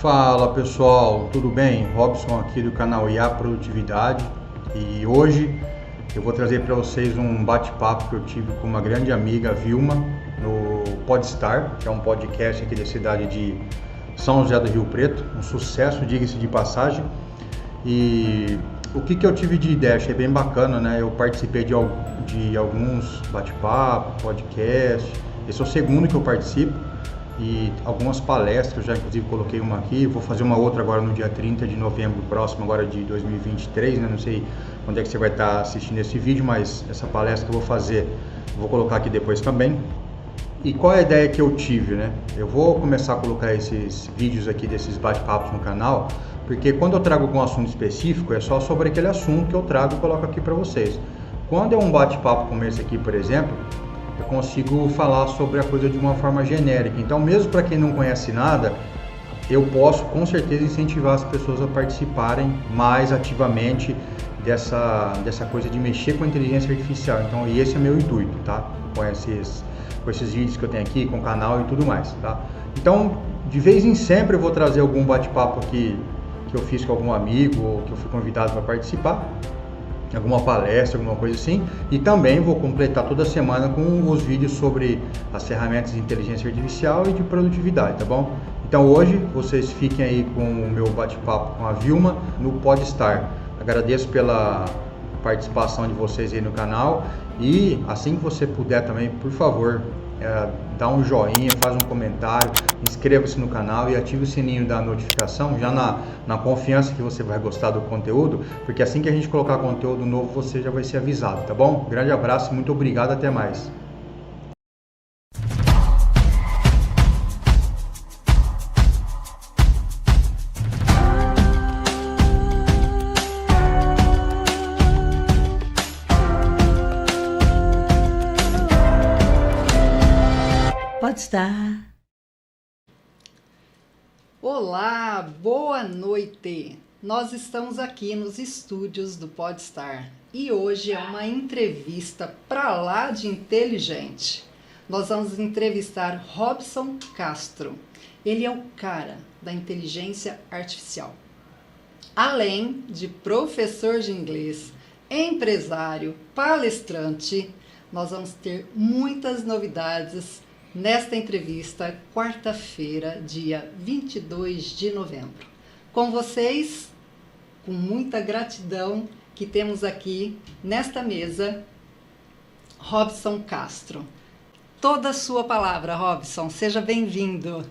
Fala pessoal, tudo bem? Robson aqui do canal IA Produtividade e hoje eu vou trazer para vocês um bate-papo que eu tive com uma grande amiga, Vilma, no Podstar, que é um podcast aqui da cidade de São José do Rio Preto, um sucesso, diga-se de passagem. E o que eu tive de ideia, achei bem bacana, né? Eu participei de alguns bate-papo, podcast, esse é o segundo que eu participo. E algumas palestras, já inclusive coloquei uma aqui, vou fazer uma outra agora no dia 30 de novembro próximo, agora de 2023, né? Não sei quando é que você vai estar assistindo esse vídeo, mas essa palestra que eu vou fazer, vou colocar aqui depois também. E qual é a ideia que eu tive, né? Eu vou começar a colocar esses vídeos aqui desses bate-papos no canal, porque quando eu trago algum assunto específico, é só sobre aquele assunto que eu trago e coloco aqui para vocês. Quando é um bate-papo como esse aqui, por exemplo, eu consigo falar sobre a coisa de uma forma genérica. Então, mesmo para quem não conhece nada, eu posso com certeza incentivar as pessoas a participarem mais ativamente dessa coisa de mexer com a inteligência artificial. Então, e esse é o meu intuito, tá? Com esses vídeos que eu tenho aqui, com o canal e tudo mais, tá? Então, de vez em sempre eu vou trazer algum bate-papo aqui que eu fiz com algum amigo ou que eu fui convidado para participar, alguma palestra, alguma coisa assim, e também vou completar toda semana com os vídeos sobre as ferramentas de inteligência artificial e de produtividade, tá bom? Então hoje vocês fiquem aí com o meu bate-papo com a Vilma no Podstar. Agradeço pela participação de vocês aí no canal e assim que você puder também, por favor, dá um joinha, faz um comentário, inscreva-se no canal e ative o sininho da notificação, já na confiança que você vai gostar do conteúdo, porque assim que a gente colocar conteúdo novo, você já vai ser avisado, tá bom? Grande abraço, muito obrigado, até mais. Podstar. Olá, boa noite! Nós estamos aqui nos estúdios do Podstar e hoje é uma entrevista pra lá de inteligente. Nós vamos entrevistar Robson Castro. Ele é o cara da inteligência artificial. Além de professor de inglês, empresário, palestrante, nós vamos ter muitas novidades nesta entrevista, quarta-feira, dia 22 de novembro. Com vocês, com muita gratidão, que temos aqui nesta mesa, Robson Castro. Toda a sua palavra, Robson. Seja bem-vindo.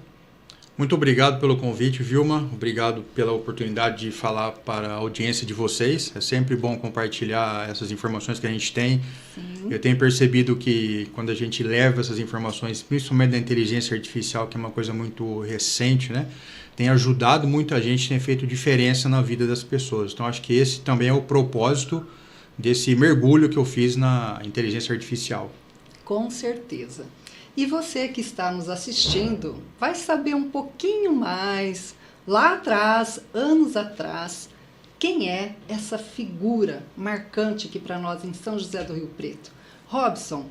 Muito obrigado pelo convite, Vilma. Obrigado pela oportunidade de falar para a audiência de vocês. É sempre bom compartilhar essas informações que a gente tem. Sim. Eu tenho percebido que quando a gente leva essas informações, principalmente da inteligência artificial, que é uma coisa muito recente, né, tem ajudado muita gente, tem feito diferença na vida das pessoas. Então, acho que esse também é o propósito desse mergulho que eu fiz na inteligência artificial. Com certeza. E você que está nos assistindo vai saber um pouquinho mais, lá atrás, anos atrás, quem é essa figura marcante aqui para nós em São José do Rio Preto. Robson,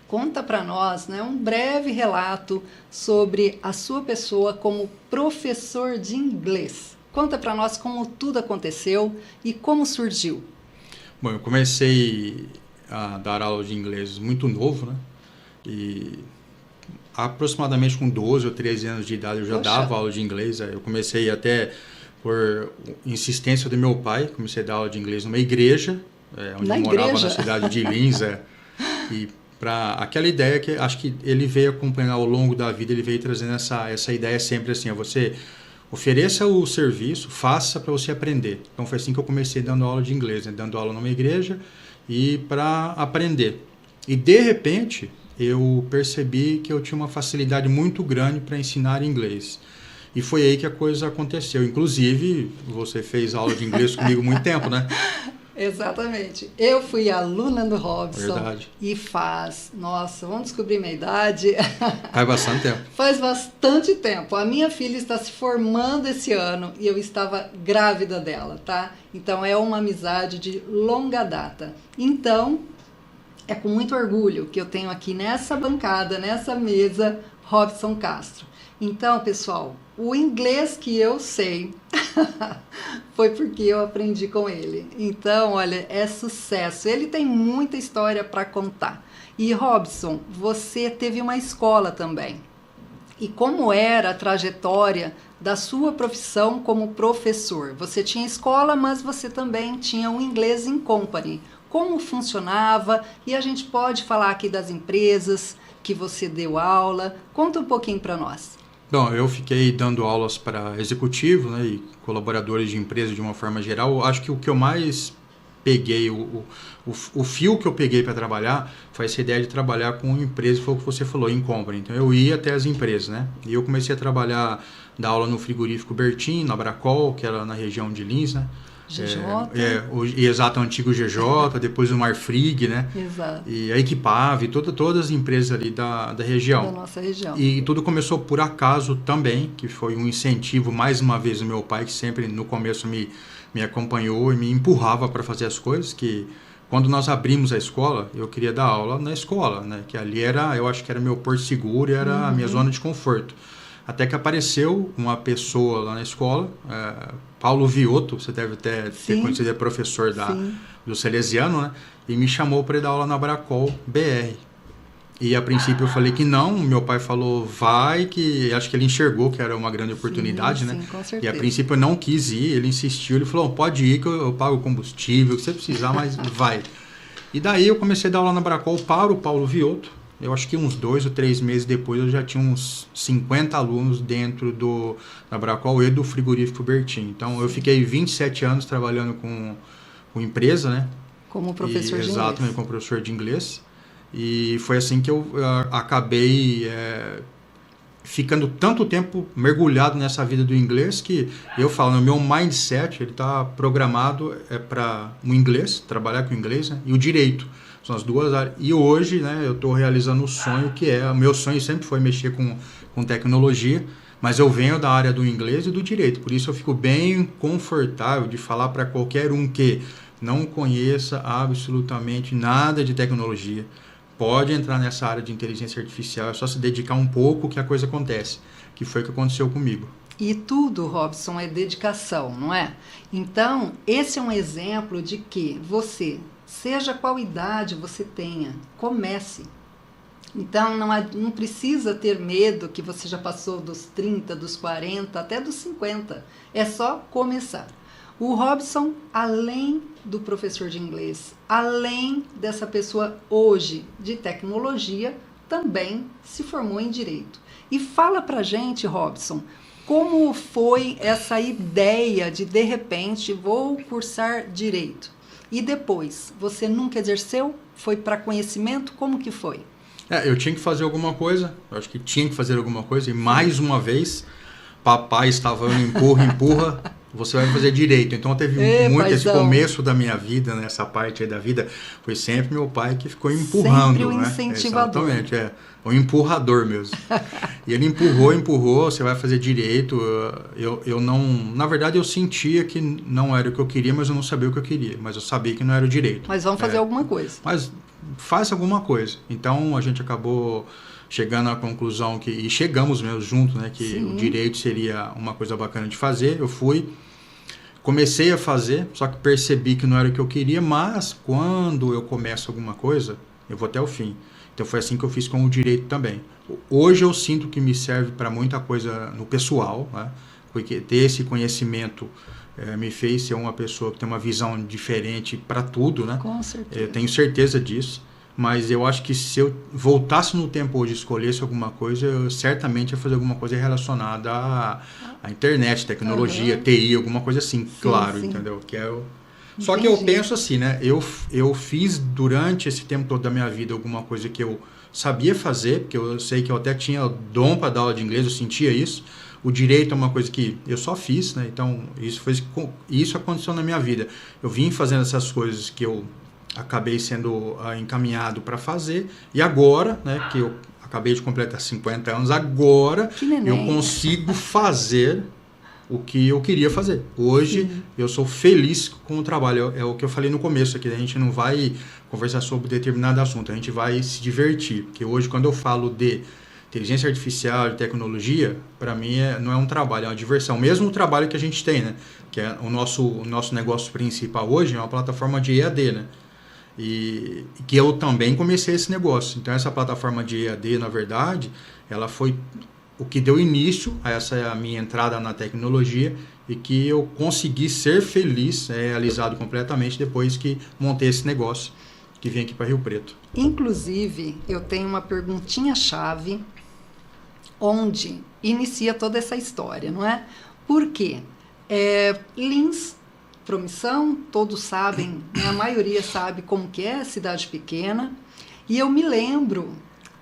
conta para nós, né, um breve relato sobre a sua pessoa como professor de inglês. Conta para nós como tudo aconteceu e como surgiu. Bom, eu comecei a dar aula de inglês muito novo, né? E aproximadamente com 12 ou 13 anos de idade eu já dava aula de inglês. Eu comecei até por insistência do meu pai, comecei a dar aula de inglês numa igreja, onde eu morava na cidade de Lins. E para aquela ideia que acho que ele veio acompanhar ao longo da vida, ele veio trazendo essa ideia sempre assim, você ofereça o serviço, faça para você aprender. Então foi assim que eu comecei dando aula de inglês, né? Dando aula numa igreja e para aprender. E de repente eu percebi que eu tinha uma facilidade muito grande para ensinar inglês. E foi aí que a coisa aconteceu. Inclusive, você fez aula de inglês comigo há muito tempo, né? Exatamente. Eu fui aluna do Robson. Verdade. E vamos descobrir minha idade. Faz bastante tempo. Faz bastante tempo. A minha filha está se formando esse ano e eu estava grávida dela, tá? Então é uma amizade de longa data. Então, É com muito orgulho que eu tenho aqui nessa bancada, nessa mesa, Robson Castro. Então, pessoal, o inglês que eu sei foi porque eu aprendi com ele. Então, olha, é sucesso. Ele tem muita história para contar. E, Robson, você teve uma escola também. E como era a trajetória da sua profissão como professor? Você tinha escola, mas você também tinha o Inglês in Company. Como funcionava? E a gente pode falar aqui das empresas que você deu aula. Conta um pouquinho para nós. Bom, eu fiquei dando aulas para executivo, né, e colaboradores de empresa de uma forma geral. Acho que o que eu mais peguei, o fio que eu peguei para trabalhar foi essa ideia de trabalhar com empresas, foi o que você falou, in company. Então eu ia até as empresas, né? E eu comecei a trabalhar, dar aula no frigorífico Bertin, na Bracol, que era na região de Lins, né? GJ. Exato, o antigo GJ, depois o Marfrig, né? Exato. E a Equipave, todas as empresas ali da região. Da nossa região. E tudo começou por acaso também, que foi um incentivo, mais uma vez, do meu pai, que sempre no começo me acompanhou e me empurrava para fazer as coisas, que quando nós abrimos a escola, eu queria dar aula na escola, né? Que ali eu acho que era meu porto seguro e era a minha zona de conforto. Até que apareceu uma pessoa lá na escola, Paulo Viotto, você deve ter conhecido, é professor do Salesiano, né? E me chamou para ir dar aula na Bracol BR. E a princípio eu falei que não, meu pai falou vai, que acho que ele enxergou que era uma grande oportunidade, né? Com certeza. E a princípio eu não quis ir, ele insistiu, ele falou, pode ir que eu pago combustível, o que você precisar, mas vai. E daí eu comecei a dar aula na Bracol para o Paulo Viotto. Eu acho que uns 2 ou 3 meses depois eu já tinha uns 50 alunos dentro da Bracol e do frigorífico Bertin. Então eu fiquei 27 anos trabalhando com empresa, né? Como professor de inglês. Exatamente, como professor de inglês. E foi assim que eu acabei ficando tanto tempo mergulhado nessa vida do inglês que eu falo, no meu mindset ele está programado para o inglês, trabalhar com inglês, né? E o direito. São as duas áreas. E hoje, né, eu estou realizando o sonho que o meu sonho sempre foi mexer com tecnologia, mas eu venho da área do inglês e do direito. Por isso eu fico bem confortável de falar para qualquer um que não conheça absolutamente nada de tecnologia. Pode entrar nessa área de inteligência artificial, é só se dedicar um pouco que a coisa acontece, que foi o que aconteceu comigo. E tudo, Robson, é dedicação, não é? Então, esse é um exemplo de que você, seja qual idade você tenha, comece. Então, não precisa ter medo que você já passou dos 30, dos 40, até dos 50. É só começar. O Robson, além do professor de inglês, além dessa pessoa hoje de tecnologia, também se formou em Direito. E fala pra gente, Robson, como foi essa ideia de repente, vou cursar Direito? E depois, você nunca exerceu? Foi para conhecimento? Como que foi? Eu tinha que fazer alguma coisa, eu acho que tinha que fazer alguma coisa, e mais uma vez, papai estava empurra, você vai fazer direito. Então teve muito esse começo da minha vida, né, essa parte aí da vida, foi sempre meu pai que ficou empurrando. Sempre o incentivador. Exatamente, o empurrador mesmo. E ele empurrou, você vai fazer direito. Eu não, na verdade eu sentia que não era o que eu queria, mas eu não sabia o que eu queria, mas eu sabia que não era o direito. Mas vamos fazer alguma coisa. Mas faz alguma coisa. Então a gente acabou chegando à conclusão e chegamos mesmo juntos, né, que o direito seria uma coisa bacana de fazer. Eu comecei a fazer, só que percebi que não era o que eu queria, mas quando eu começo alguma coisa, eu vou até o fim. Então foi assim que eu fiz com o direito também. Hoje eu sinto que me serve para muita coisa no pessoal, né, porque ter esse conhecimento me fez ser uma pessoa que tem uma visão diferente para tudo, né? Com certeza. Eu tenho certeza disso. Mas eu acho que se eu voltasse no tempo hoje e escolhesse alguma coisa, eu certamente ia fazer alguma coisa relacionada à internet, tecnologia, TI, alguma coisa assim, claro, entendeu? Só que eu penso assim, né? Eu fiz durante esse tempo todo da minha vida alguma coisa que eu sabia fazer, porque eu sei que eu até tinha dom para dar aula de inglês, eu sentia isso. O direito é uma coisa que eu só fiz, né? Então isso aconteceu na minha vida. Eu vim fazendo essas coisas que eu acabei sendo encaminhado para fazer, e agora, né, que eu acabei de completar 50 anos, agora eu consigo fazer o que eu queria fazer. Hoje, Sim. eu sou feliz com o trabalho. É o que eu falei no começo aqui. A gente não vai conversar sobre determinado assunto. A gente vai se divertir. Porque hoje, quando eu falo de inteligência artificial, de tecnologia, para mim não é um trabalho, é uma diversão. Mesmo o trabalho que a gente tem, né? Que é o nosso negócio principal hoje, é uma plataforma de EAD, né? E que eu também comecei esse negócio. Então, essa plataforma de EAD, na verdade, ela foi o que deu início a essa minha entrada na tecnologia e que eu consegui ser feliz, realizado completamente depois que montei esse negócio que vim aqui para Rio Preto. Inclusive, eu tenho uma perguntinha-chave onde inicia toda essa história, não é? Por quê? Lins, Promissão, todos sabem, né? A maioria sabe como que é cidade pequena, e eu me lembro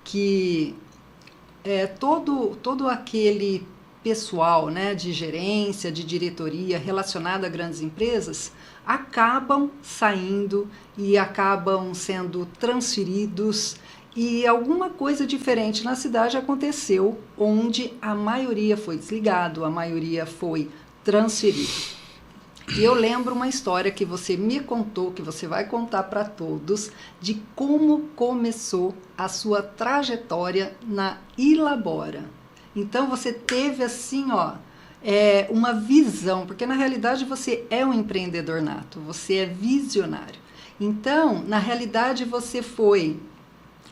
que todo aquele pessoal, né, de gerência, de diretoria relacionado a grandes empresas acabam saindo e acabam sendo transferidos, e alguma coisa diferente na cidade aconteceu, onde a maioria foi desligado, a maioria foi transferido. E eu lembro uma história que você me contou, que você vai contar para todos, de como começou a sua trajetória na Ilabora. Então você teve assim, uma visão, porque na realidade você é um empreendedor nato, você é visionário. Então, na realidade você foi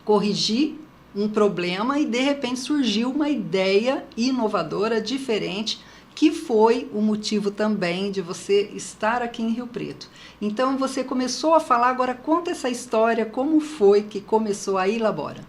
corrigir um problema e de repente surgiu uma ideia inovadora, diferente, que foi o motivo também de você estar aqui em Rio Preto. Então você começou a falar, agora conta essa história, como foi que começou a Ilabora?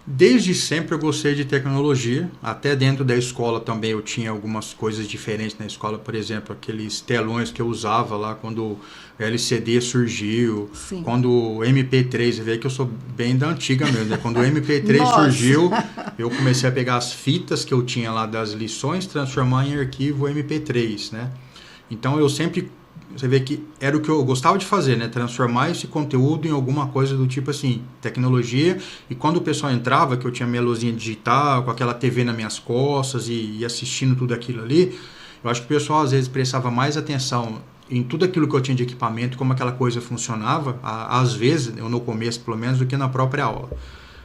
Desde sempre eu gostei de tecnologia, até dentro da escola também eu tinha algumas coisas diferentes na escola, por exemplo, aqueles telões que eu usava lá quando o LCD surgiu, Sim. quando o MP3, você vê que eu sou bem da antiga mesmo, né? Quando o MP3 surgiu, eu comecei a pegar as fitas que eu tinha lá das lições, transformar em arquivo MP3, né? Então eu sempre... Você vê que era o que eu gostava de fazer, né? Transformar esse conteúdo em alguma coisa do tipo assim, tecnologia. E quando o pessoal entrava, que eu tinha minha luzinha digital, com aquela TV nas minhas costas e assistindo tudo aquilo ali, eu acho que o pessoal às vezes prestava mais atenção em tudo aquilo que eu tinha de equipamento, como aquela coisa funcionava, às vezes, eu no começo pelo menos, do que na própria aula.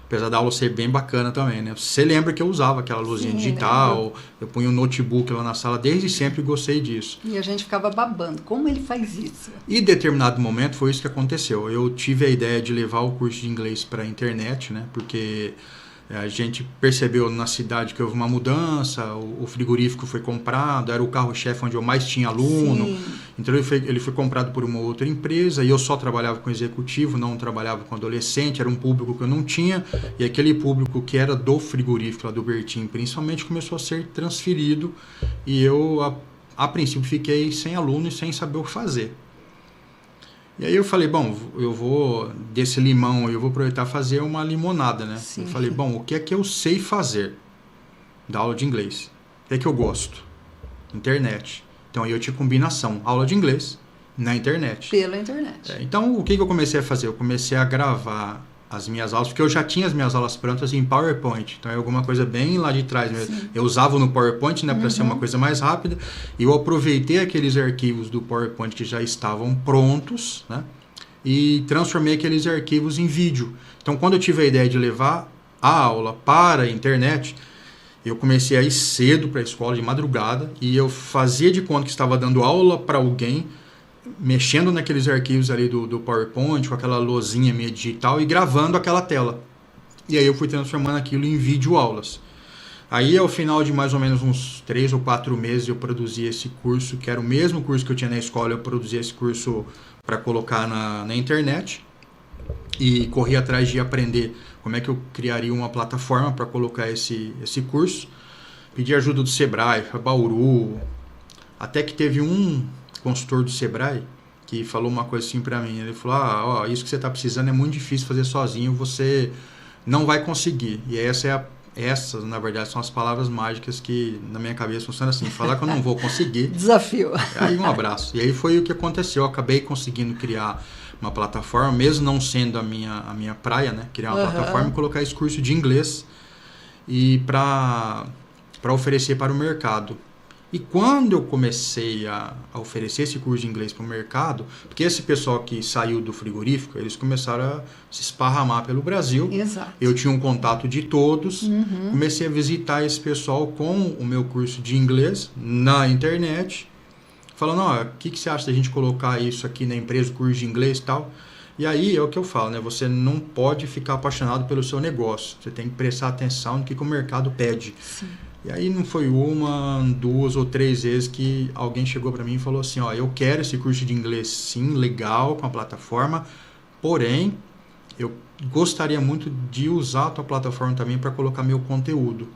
Apesar da aula ser bem bacana também, né? Você lembra que eu usava aquela luzinha digital, eu punha um notebook lá na sala, desde sempre gostei disso. E a gente ficava babando, como ele faz isso? E em determinado momento foi isso que aconteceu. Eu tive a ideia de levar o curso de inglês para a internet, né? Porque a gente percebeu na cidade que houve uma mudança, o frigorífico foi comprado, era o carro-chefe onde eu mais tinha aluno. Sim. Então ele foi comprado por uma outra empresa e eu só trabalhava com executivo, não trabalhava com adolescente, era um público que eu não tinha, e aquele público que era do frigorífico, lá do Bertim, principalmente, começou a ser transferido e eu, a princípio, fiquei sem aluno e sem saber o que fazer. E aí eu falei, bom, eu vou, desse limão, eu vou aproveitar e fazer uma limonada, né? Sim. Eu falei, bom, o que é que eu sei fazer da aula de inglês? O que é que eu gosto? Internet. Então aí eu tinha combinação, aula de inglês na internet. Pela internet. Então o que eu comecei a fazer? Eu comecei a gravar as minhas aulas, porque eu já tinha as minhas aulas prontas em PowerPoint, então é alguma coisa bem lá de trás mesmo. Sim. Eu usava no PowerPoint, né, para ser uma coisa mais rápida, e eu aproveitei aqueles arquivos do PowerPoint que já estavam prontos, né, e transformei aqueles arquivos em vídeo. Então, quando eu tive a ideia de levar a aula para a internet, eu comecei a ir cedo para a escola, de madrugada, e eu fazia de conta que estava dando aula para alguém, mexendo naqueles arquivos ali do PowerPoint, com aquela luzinha minha digital e gravando aquela tela. E aí eu fui transformando aquilo em videoaulas. Aí, ao final de mais ou menos uns 3 ou 4 meses, eu produzi esse curso, que era o mesmo curso que eu tinha na escola, eu produzi esse curso para colocar na internet. E corri atrás de aprender como é que eu criaria uma plataforma para colocar esse curso. Pedi ajuda do Sebrae, Bauru, até que teve um consultor do Sebrae que falou uma coisa assim para mim. Ele falou, isso que você está precisando é muito difícil fazer sozinho, você não vai conseguir. E essas, na verdade, são as palavras mágicas que na minha cabeça funcionam assim, falar que eu não vou conseguir. Desafio. Aí um abraço. E aí foi o que aconteceu, eu acabei conseguindo criar uma plataforma, mesmo não sendo a minha praia, né? Criar uma plataforma e colocar esse curso de inglês e para oferecer para o mercado. E quando eu comecei a oferecer esse curso de inglês para o mercado, porque esse pessoal que saiu do frigorífico, eles começaram a se esparramar pelo Brasil. Exato. Eu tinha um contato de todos, comecei a visitar esse pessoal com o meu curso de inglês na internet, falando, o que você acha da gente colocar isso aqui na empresa, o curso de inglês e tal? E aí é o que eu falo, né? Você não pode ficar apaixonado pelo seu negócio, você tem que prestar atenção no que o mercado pede. Sim. E aí não foi uma, 2 ou 3 vezes que alguém chegou para mim e falou assim, eu quero esse curso de inglês sim, legal, com a plataforma, porém, eu gostaria muito de usar a tua plataforma também para colocar meu conteúdo.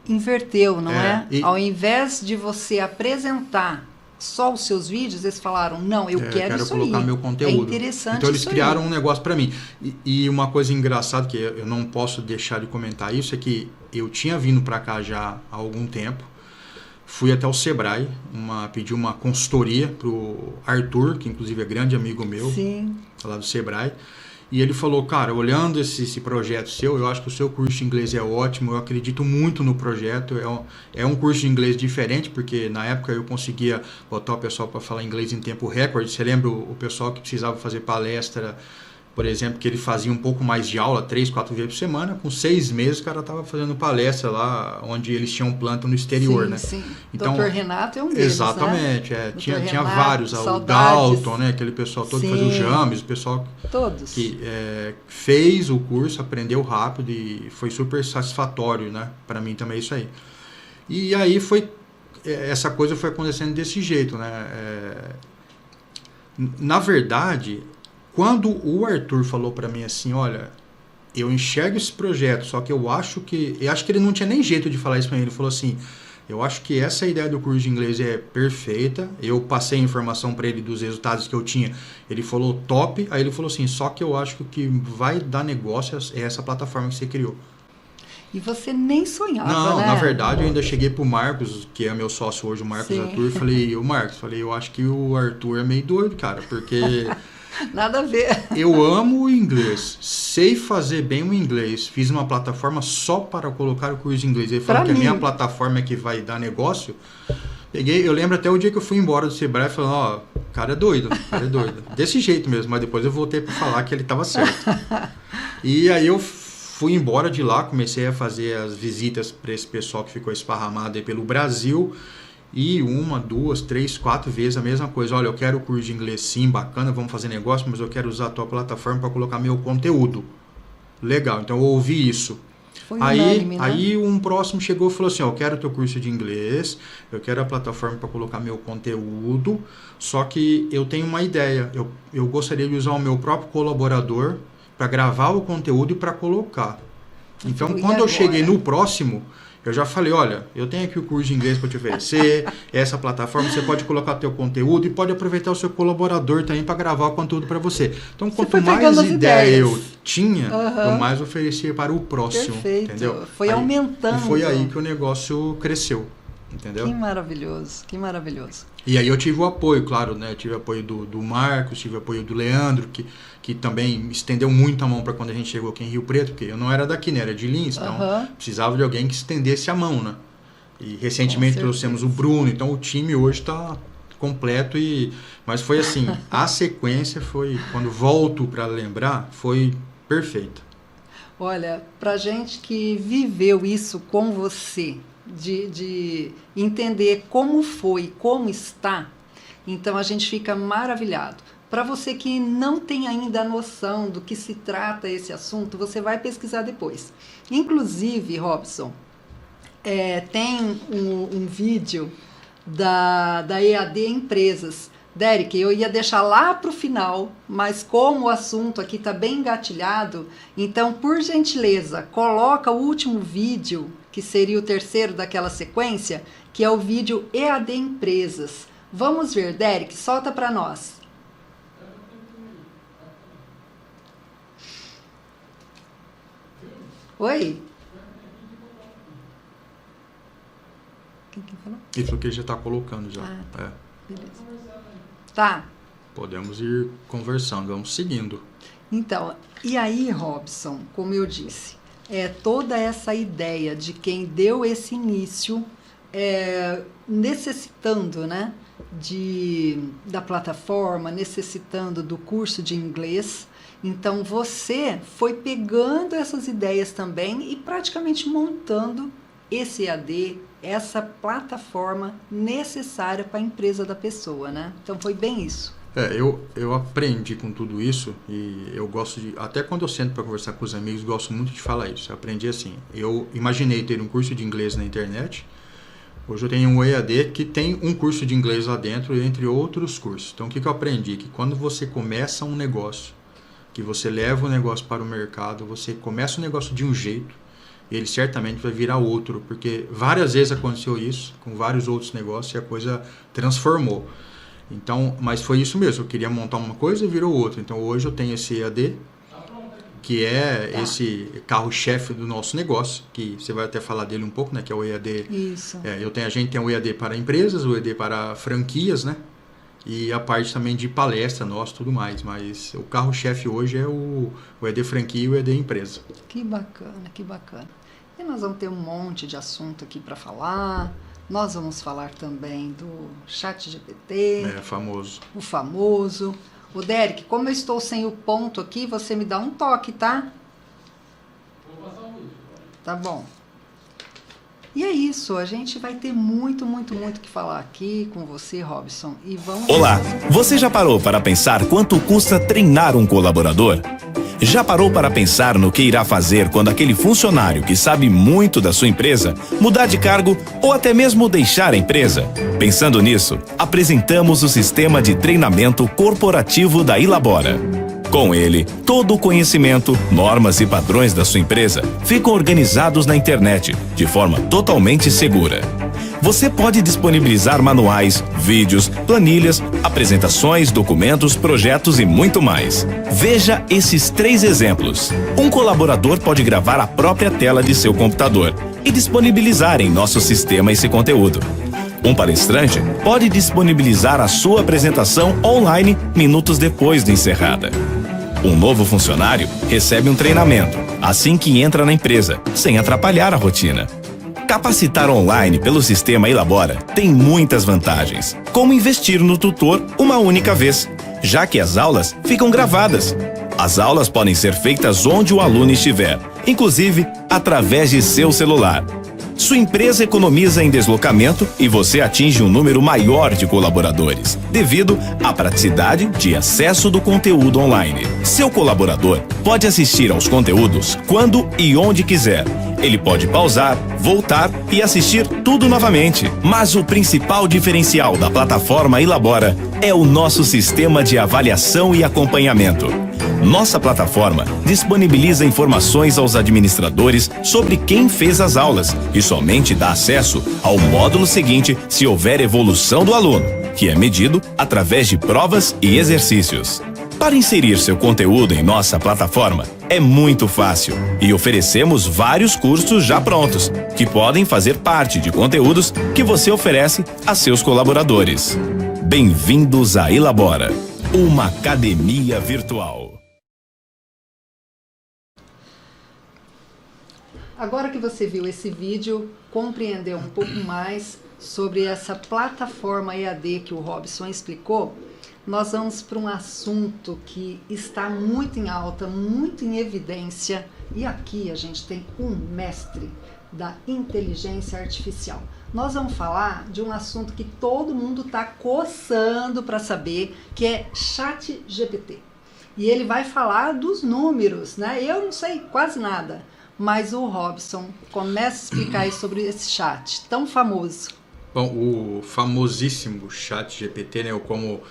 Inverteu, não é? Ao invés de você apresentar só os seus vídeos, eles falaram, não, eu quero isso colocar aí. meu conteúdo. É interessante. Então eles criaram um negócio para mim. E uma coisa engraçada, que eu não posso deixar de comentar isso, é que eu tinha vindo para cá já há algum tempo, fui até o Sebrae, pedi uma consultoria pro Arthur, que inclusive é grande amigo meu, Sim. lá do Sebrae. E ele falou, cara, olhando esse projeto seu, eu acho que o seu curso de inglês é ótimo, eu acredito muito no projeto, é um curso de inglês diferente, porque na época eu conseguia botar o pessoal para falar inglês em tempo recorde. Você lembra o pessoal que precisava fazer palestra, por exemplo, que ele fazia um pouco mais de aula, 3, 4 vezes por semana, com 6 meses o cara estava fazendo palestra lá, onde eles tinham planta no exterior, sim, né? Sim. Então, Dr. Renato é um deles, exatamente, né? Tinha vários, o Dalton, né? Aquele pessoal todo que fazia o James, o pessoal todos. Que fez o curso, aprendeu rápido e foi super satisfatório, né? Para mim também é isso aí. E aí essa coisa foi acontecendo desse jeito, né? Na verdade, quando o Arthur falou para mim assim, olha, eu enxergo esse projeto, só que eu acho que ele não tinha nem jeito de falar isso para mim. Ele falou assim, eu acho que essa ideia do curso de inglês é perfeita. Eu passei a informação para ele dos resultados que eu tinha. Ele falou top. Aí ele falou assim, só que eu acho que o que vai dar negócio é essa plataforma que você criou. E você nem sonhava, não, né? Na verdade, eu ainda cheguei pro Marcos, que é meu sócio hoje, o Marcos Arthur, e falei, eu acho que o Arthur é meio doido, cara, porque... Nada a ver. Eu amo o inglês, sei fazer bem o inglês, fiz uma plataforma só para colocar o curso de inglês. Ele falou que a minha plataforma é que vai dar negócio. Eu lembro até o dia que eu fui embora do Sebrae, falando, o cara é doido. Desse jeito mesmo, mas depois eu voltei para falar que ele estava certo. E aí eu fui embora de lá, comecei a fazer as visitas para esse pessoal que ficou esparramado aí pelo Brasil. E 1, 2, 3, 4 vezes a mesma coisa. Olha, eu quero o curso de inglês sim, bacana, vamos fazer negócio, mas eu quero usar a tua plataforma para colocar meu conteúdo. Legal, então eu ouvi isso. Foi unânime, né? Aí um próximo chegou e falou assim, eu quero o teu curso de inglês, eu quero a plataforma para colocar meu conteúdo, só que eu tenho uma ideia, eu gostaria de usar o meu próprio colaborador para gravar o conteúdo e para colocar. Então, quando eu cheguei no próximo... Eu já falei, olha, eu tenho aqui o curso de inglês para te oferecer, essa plataforma, você pode colocar teu conteúdo e pode aproveitar o seu colaborador também para gravar o conteúdo para você. Então, quanto mais ideia eu tinha, eu mais oferecia para o próximo. Perfeito. Entendeu? Foi aumentando. E foi aí que o negócio cresceu. Entendeu? Que maravilhoso, que maravilhoso. E aí eu tive o apoio, claro, né? Eu tive o apoio do Marcos, tive o apoio do Leandro, que também me estendeu muito a mão para quando a gente chegou aqui em Rio Preto, porque eu não era daqui, né? Era de Lins, então precisava de alguém que estendesse a mão, né? E recentemente trouxemos o Bruno, então o time hoje está completo, mas foi assim, a sequência foi, quando volto para lembrar, foi perfeita. Olha, pra gente que viveu isso com você, de entender como foi, como está, então a gente fica maravilhado. Para você que não tem ainda a noção do que se trata esse assunto, você vai pesquisar depois. Inclusive, Robson, tem um vídeo da EAD Empresas. Derek, eu ia deixar lá para o final, mas como o assunto aqui está bem engatilhado, então, por gentileza, coloca o último vídeo, que seria o terceiro daquela sequência, que é o vídeo EAD Empresas. Vamos ver, Derek, solta para nós. Oi? Quem falou? Ele falou que ele já está colocando já. Beleza. Tá. Podemos ir conversando, vamos seguindo. Então, e aí, Robson, como eu disse, toda essa ideia de quem deu esse início necessitando, né, da plataforma, necessitando do curso de inglês. Então você foi pegando essas ideias também e praticamente montando esse EAD, essa plataforma necessária para a empresa da pessoa, né? Então foi bem isso. Eu aprendi com tudo isso e eu gosto de, até quando eu sento para conversar com os amigos, gosto muito de falar isso. Eu aprendi assim, eu imaginei ter um curso de inglês na internet. Hoje eu tenho um EAD que tem um curso de inglês lá dentro, entre outros cursos. Então o que eu aprendi? Que quando você começa um negócio, que você leva o negócio para o mercado, você começa o negócio de um jeito, ele certamente vai virar outro, porque várias vezes aconteceu isso com vários outros negócios e a coisa transformou. Então, mas foi isso mesmo, eu queria montar uma coisa e virou outra. Então hoje eu tenho esse EAD, que é esse carro-chefe do nosso negócio, que você vai até falar dele um pouco, né, que é o EAD. Isso. A gente tem o EAD para empresas, o EAD para franquias, né, e a parte também de palestra nossa, tudo mais. Mas o carro-chefe hoje é o EAD franquia e o EAD empresa. Que bacana, que bacana. E nós vamos ter um monte de assunto aqui para falar. Nós vamos falar também do ChatGPT. Famoso. O famoso. O Derek, como eu estou sem o ponto aqui, você me dá um toque, tá? Vou passar um vídeo. Tá bom. E é isso, a gente vai ter muito que falar aqui com você, Robson. E vamos... Olá, você já parou para pensar quanto custa treinar um colaborador? Já parou para pensar no que irá fazer quando aquele funcionário que sabe muito da sua empresa mudar de cargo ou até mesmo deixar a empresa? Pensando nisso, apresentamos o sistema de treinamento corporativo da Ilabora. Com ele, todo o conhecimento, normas e padrões da sua empresa ficam organizados na internet, de forma totalmente segura. Você pode disponibilizar manuais, vídeos, planilhas, apresentações, documentos, projetos e muito mais. Veja esses 3 exemplos. Um colaborador pode gravar a própria tela de seu computador e disponibilizar em nosso sistema esse conteúdo. Um palestrante pode disponibilizar a sua apresentação online minutos depois de encerrada. Um novo funcionário recebe um treinamento assim que entra na empresa, sem atrapalhar a rotina. Capacitar online pelo sistema Ilabora tem muitas vantagens, como investir no tutor uma única vez, já que as aulas ficam gravadas. As aulas podem ser feitas onde o aluno estiver, inclusive através de seu celular. Sua empresa economiza em deslocamento e você atinge um número maior de colaboradores, devido à praticidade de acesso do conteúdo online. Seu colaborador pode assistir aos conteúdos quando e onde quiser. Ele pode pausar, voltar e assistir tudo novamente. Mas o principal diferencial da plataforma Ilabora é o nosso sistema de avaliação e acompanhamento. Nossa plataforma disponibiliza informações aos administradores sobre quem fez as aulas e somente dá acesso ao módulo seguinte se houver evolução do aluno, que é medido através de provas e exercícios. Para inserir seu conteúdo em nossa plataforma é muito fácil e oferecemos vários cursos já prontos, que podem fazer parte de conteúdos que você oferece a seus colaboradores. Bem-vindos à Ilabora, uma academia virtual. Agora que você viu esse vídeo, compreendeu um pouco mais sobre essa plataforma EAD que o Robson explicou, nós vamos para um assunto que está muito em alta, muito em evidência, e aqui a gente tem um mestre da inteligência artificial. Nós vamos falar de um assunto que todo mundo está coçando para saber, que é ChatGPT. E ele vai falar dos números, né? Eu não sei quase nada. Mas o Robson começa a explicar aí sobre esse chat tão famoso. Bom, o famosíssimo ChatGPT, né, ou como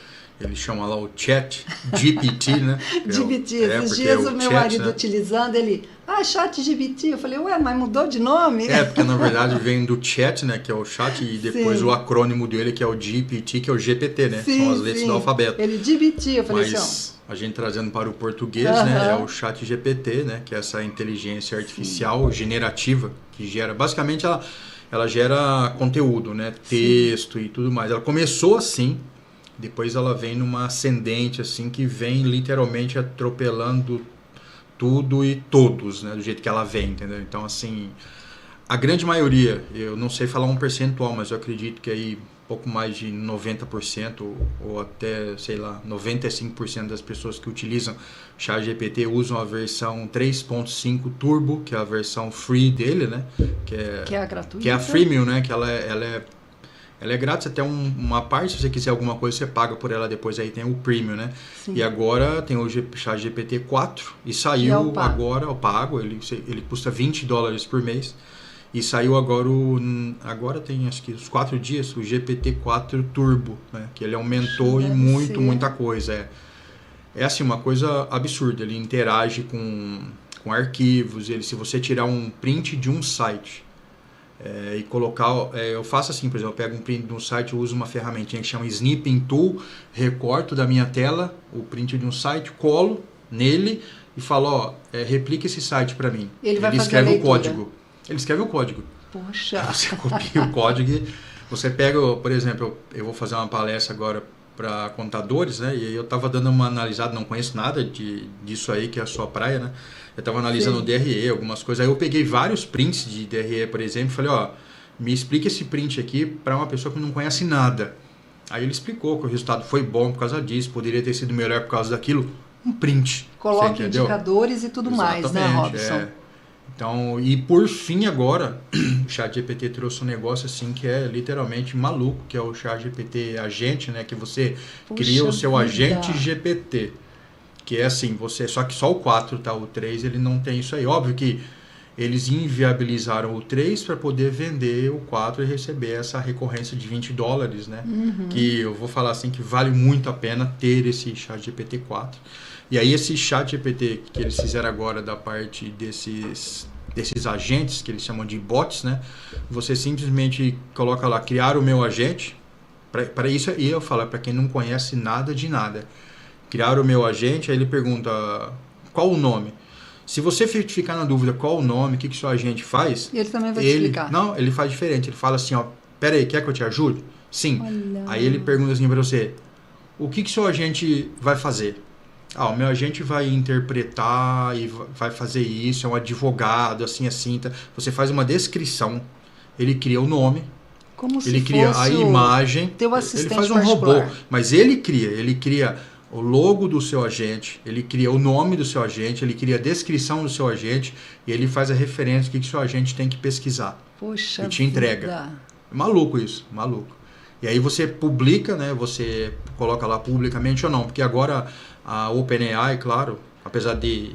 ele chama lá o ChatGPT, né? GPT, esses dias o meu marido utilizando, ele, ChatGPT, eu falei, ué, mas mudou de nome? Porque na verdade vem do chat, né, que é o chat, e depois o acrônimo dele, que é o GPT, que é o GPT, né? São as letras do alfabeto. Ele GPT, eu falei assim, a gente trazendo para o português, né, é o ChatGPT, né, que é essa inteligência artificial generativa, que gera, basicamente ela gera conteúdo, né, texto e tudo mais. Ela começou assim, depois ela vem numa ascendente, assim, que vem literalmente atropelando tudo e todos, né, do jeito que ela vem, entendeu? Então, assim, A grande maioria, eu não sei falar um percentual, mas eu acredito que aí pouco mais de 90% ou até, sei lá, 95% das pessoas que utilizam ChatGPT usam a versão 3.5 Turbo, que é a versão free dele, né? Que é a gratuita. Que é a freemium, né? Que ela é grátis até uma parte, se você quiser alguma coisa, você paga por ela depois, aí tem o premium, né? Sim. E agora tem o ChatGPT 4 e saiu agora o pago, ele custa $20 por mês. E saiu agora tem acho que uns 4 dias, o GPT-4 Turbo, né? Que ele aumentou em muita coisa. É assim, uma coisa absurda, ele interage com arquivos, se você tirar um print de um site e colocar, eu faço assim, por exemplo, eu pego um print de um site, eu uso uma ferramentinha que chama Snipping Tool, recorto da minha tela o print de um site, colo nele e falo, replica esse site para mim. Ele vai fazer escreve a o código. Ele escreve o código. Poxa. Você copia o código. Você pega, por exemplo, eu vou fazer uma palestra agora para contadores, né? E aí eu estava dando uma analisada, não conheço nada disso aí, que é a sua praia, né? Eu estava analisando o DRE, algumas coisas. Aí eu peguei vários prints de DRE, por exemplo, e falei, me explica esse print aqui para uma pessoa que não conhece nada. Aí ele explicou que o resultado foi bom por causa disso, poderia ter sido melhor por causa daquilo. Um print. Coloque indicadores e tudo mais, né, Robson? Então, e por fim agora, o ChatGPT trouxe um negócio assim que é literalmente maluco, que é o ChatGPT Agente, né? Que você cria o seu agente GPT. Que é assim, só que só o 4, tá? O 3 ele não tem isso aí. Óbvio que eles inviabilizaram o 3 para poder vender o 4 e receber essa recorrência de $20, né? Que eu vou falar assim que vale muito a pena ter esse ChatGPT 4. E aí esse ChatGPT que eles fizeram agora da parte desses agentes, que eles chamam de bots, né? Você simplesmente coloca lá, criar o meu agente. Para isso aí eu falo, para quem não conhece nada de nada. Criar o meu agente, aí ele pergunta qual o nome. Se você ficar na dúvida qual o nome, o que seu agente faz... E ele também vai te explicar. Não, ele faz diferente. Ele fala assim, pera aí, quer que eu te ajude? Sim. Olha. Aí ele pergunta assim para você, o que seu agente vai fazer? O meu agente vai interpretar e vai fazer isso, é um advogado, assim, tá? Você faz uma descrição, ele cria o nome, como ele cria a imagem, teu assistente ele faz um particular. robô, mas ele cria o logo do seu agente, ele cria o nome do seu agente, ele cria a descrição do seu agente e ele faz a referência do que seu agente tem que pesquisar. Poxa, e te entrega. É maluco isso, maluco. E aí você publica, né? Você coloca lá publicamente ou não, porque agora a OpenAI, claro, apesar de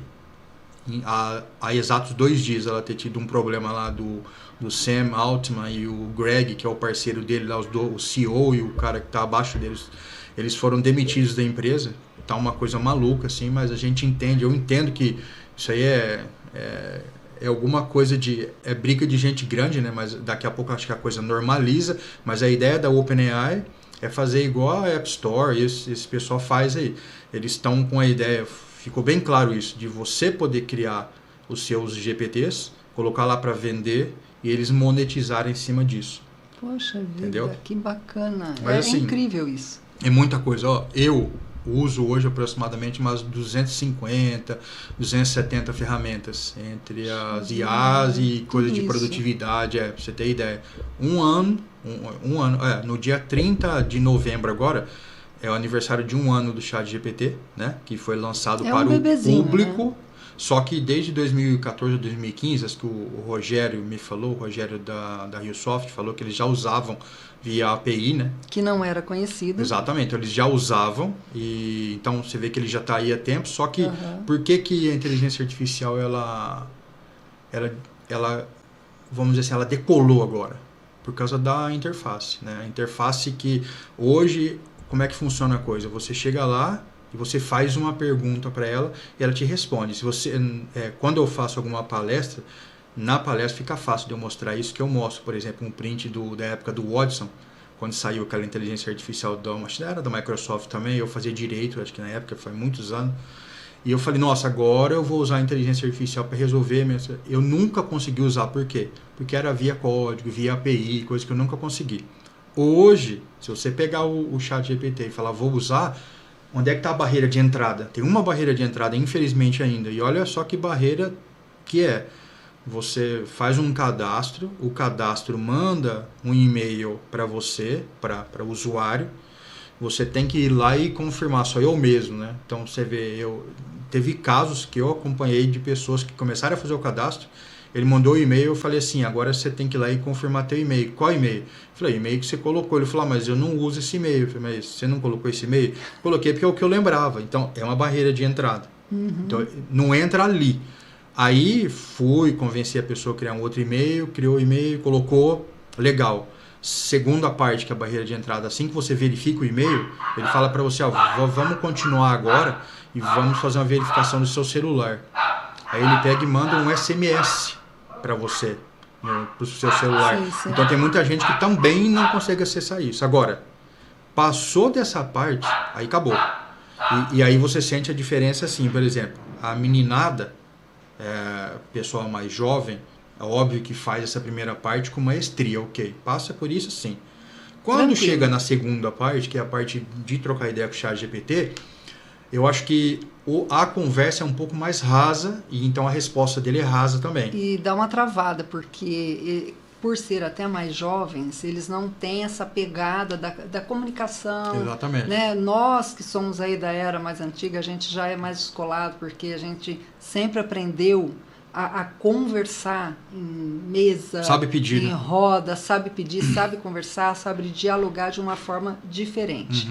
há exatos 2 dias ela ter tido um problema lá do Sam Altman e o Greg, que é o parceiro dele, lá, o CEO e o cara que está abaixo deles, eles foram demitidos da empresa. Tá uma coisa maluca, assim, mas a gente entende, eu entendo que isso aí é alguma coisa é briga de gente grande, né? Mas daqui a pouco acho que a coisa normaliza, mas a ideia da OpenAI é fazer igual a App Store, esse pessoal faz aí. Eles estão com a ideia, ficou bem claro isso, de você poder criar os seus GPTs, colocar lá para vender e eles monetizarem em cima disso. Poxa vida, entendeu? Que bacana. Mas, assim, incrível isso. É muita coisa. Eu uso hoje aproximadamente umas 250, 270 ferramentas, entre as IAs e coisas de produtividade, pra você ter ideia. Um ano, no dia 30 de novembro agora, é o aniversário de 1 ano do ChatGPT, né? Que foi lançado para o público. Né? Só que desde 2014 ou 2015, acho que o Rogério me falou, o Rogério da RioSoft falou que eles já usavam via API, né? Que não era conhecido. Exatamente, eles já usavam, e então você vê que ele já está aí há tempo, só que por que a inteligência artificial, ela, vamos dizer assim, ela decolou agora? Por causa da interface, né? A interface que hoje, como é que funciona a coisa? Você chega lá e você faz uma pergunta para ela e ela te responde. Se você, quando eu faço alguma palestra, na palestra fica fácil de eu mostrar isso, que eu mostro, por exemplo, um print da época do Watson, quando saiu aquela inteligência artificial era da Microsoft também, eu fazia direito, acho que na época, foi muitos anos, e eu falei, nossa, agora eu vou usar a inteligência artificial para resolver, eu nunca consegui usar, por quê? Porque era via código, via API, coisa que eu nunca consegui. Hoje, se você pegar o ChatGPT e falar, vou usar, onde é que está a barreira de entrada? Tem uma barreira de entrada, infelizmente ainda, e olha só que barreira que é. você faz um cadastro, o cadastro manda um e-mail para você, para o usuário, você tem que ir lá e confirmar, só eu mesmo, né? Então você vê, teve casos que eu acompanhei de pessoas que começaram a fazer o cadastro, ele mandou o e-mail, eu falei assim, agora você tem que ir lá e confirmar teu e-mail. Qual e-mail? Eu falei, e-mail que você colocou. Ele falou, mas eu não uso esse e-mail. Eu falei, mas você não colocou esse e-mail? Coloquei porque é o que eu lembrava. Então, é uma barreira de entrada. Então, não entra ali. Aí, convenci a pessoa a criar um outro e-mail, criou o e-mail, colocou, legal. Segunda parte, que é a barreira de entrada, assim que você verifica o e-mail, ele fala para você, vamos continuar agora e vamos fazer uma verificação do seu celular. Aí ele pega e manda um SMS para você, para o seu celular. Sim. Então tem muita gente que também não consegue acessar isso. Agora, passou dessa parte, aí acabou. E aí você sente a diferença assim, por exemplo, a meninada, pessoal mais jovem, é óbvio que faz essa primeira parte com maestria, ok, passa por isso sim. Quando Tranquilo. chega na segunda parte, que é a parte de trocar ideia com o ChatGPT, eu acho que a conversa é um pouco mais rasa e então a resposta dele é rasa também. E dá uma travada, porque por ser até mais jovens, eles não têm essa pegada da comunicação. Exatamente. Né? Nós que somos aí da era mais antiga, a gente já é mais descolado, porque a gente sempre aprendeu a conversar em mesa, Sabe pedir, em né? roda, sabe pedir, sabe conversar, sabe dialogar de uma forma diferente.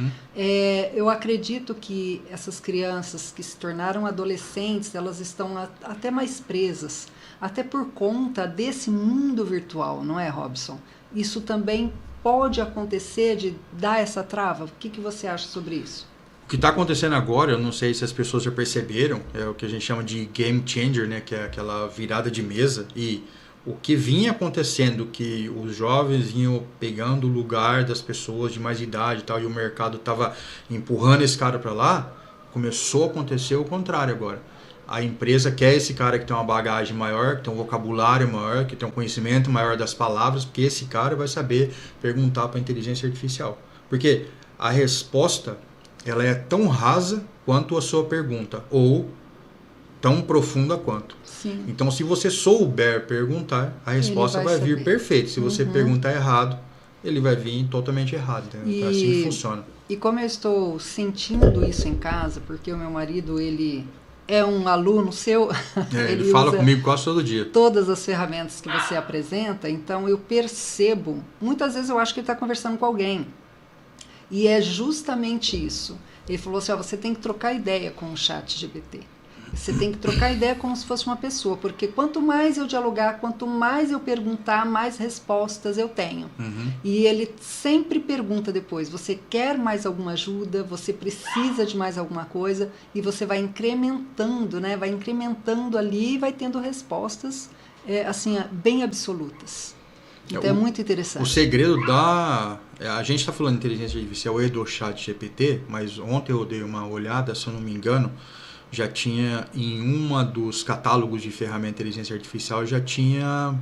Eu acredito que essas crianças que se tornaram adolescentes, elas estão até mais presas, até por conta desse mundo virtual, não é, Robson? Isso também pode acontecer de dar essa trava? O que você acha sobre isso? O que está acontecendo agora, eu não sei se as pessoas já perceberam, é o que a gente chama de game changer, né? Que é aquela virada de mesa. E o que vinha acontecendo, que os jovens vinham pegando o lugar das pessoas de mais idade e tal, e o mercado estava empurrando esse cara para lá, começou a acontecer o contrário agora. A empresa quer esse cara que tem uma bagagem maior, que tem um vocabulário maior, que tem um conhecimento maior das palavras, porque esse cara vai saber perguntar para a inteligência artificial. Porque a resposta, ela é tão rasa quanto a sua pergunta, ou tão profunda quanto. Sim. Então, se você souber perguntar, a resposta vai vir saber. perfeita. Se você perguntar errado, ele vai vir totalmente errado. Então, assim que funciona. E como eu estou sentindo isso em casa, porque o meu marido, ele é um aluno seu, Ele fala usa comigo quase todo dia. todas as ferramentas que você apresenta, então eu percebo, muitas vezes eu acho que ele está conversando com alguém. E é justamente isso. Ele falou assim, você tem que trocar ideia com o ChatGPT. Você tem que trocar ideia como se fosse uma pessoa, porque quanto mais eu dialogar, quanto mais eu perguntar, mais respostas eu tenho. E ele sempre pergunta depois, você quer mais alguma ajuda, você precisa de mais alguma coisa, e você vai incrementando, né? Vai incrementando ali e vai tendo respostas assim, bem absolutas. Então é muito interessante. O segredo a gente está falando de inteligência artificial e do ChatGPT, mas ontem eu dei uma olhada, se eu não me engano, já tinha em uma dos catálogos de ferramenta de inteligência artificial, já tinha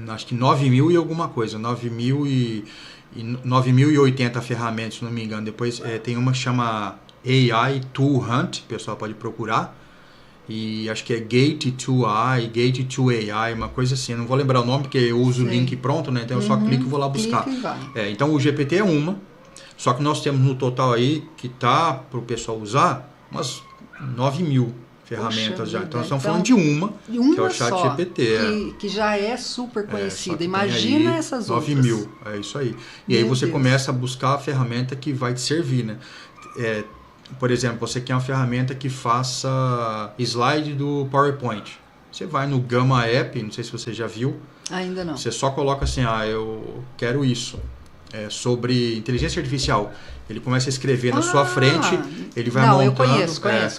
acho que 9.000 e alguma coisa, 9.080 ferramentas, se não me engano. Depois tem uma que chama AI Tool Hunt, o pessoal pode procurar, e acho que é Gate to AI, Gate to AI, uma coisa assim, eu não vou lembrar o nome porque eu uso o link pronto, né? Então eu só clico e vou lá buscar. Então o GPT é uma, só que nós temos no total aí, que tá para o pessoal usar, umas 9.000 ferramentas já. Então nós estamos falando de uma que é o ChatGPT. Que já é super conhecida. Imagina essas outras. 9.000, é isso aí. E aí você começa a buscar a ferramenta que vai te servir, né? Por exemplo, você quer uma ferramenta que faça slide do PowerPoint. Você vai no Gamma App, não sei se você já viu. Ainda não. Você só coloca assim, eu quero isso. Sobre inteligência artificial. Ele começa a escrever na sua frente, ele vai montando. Não, eu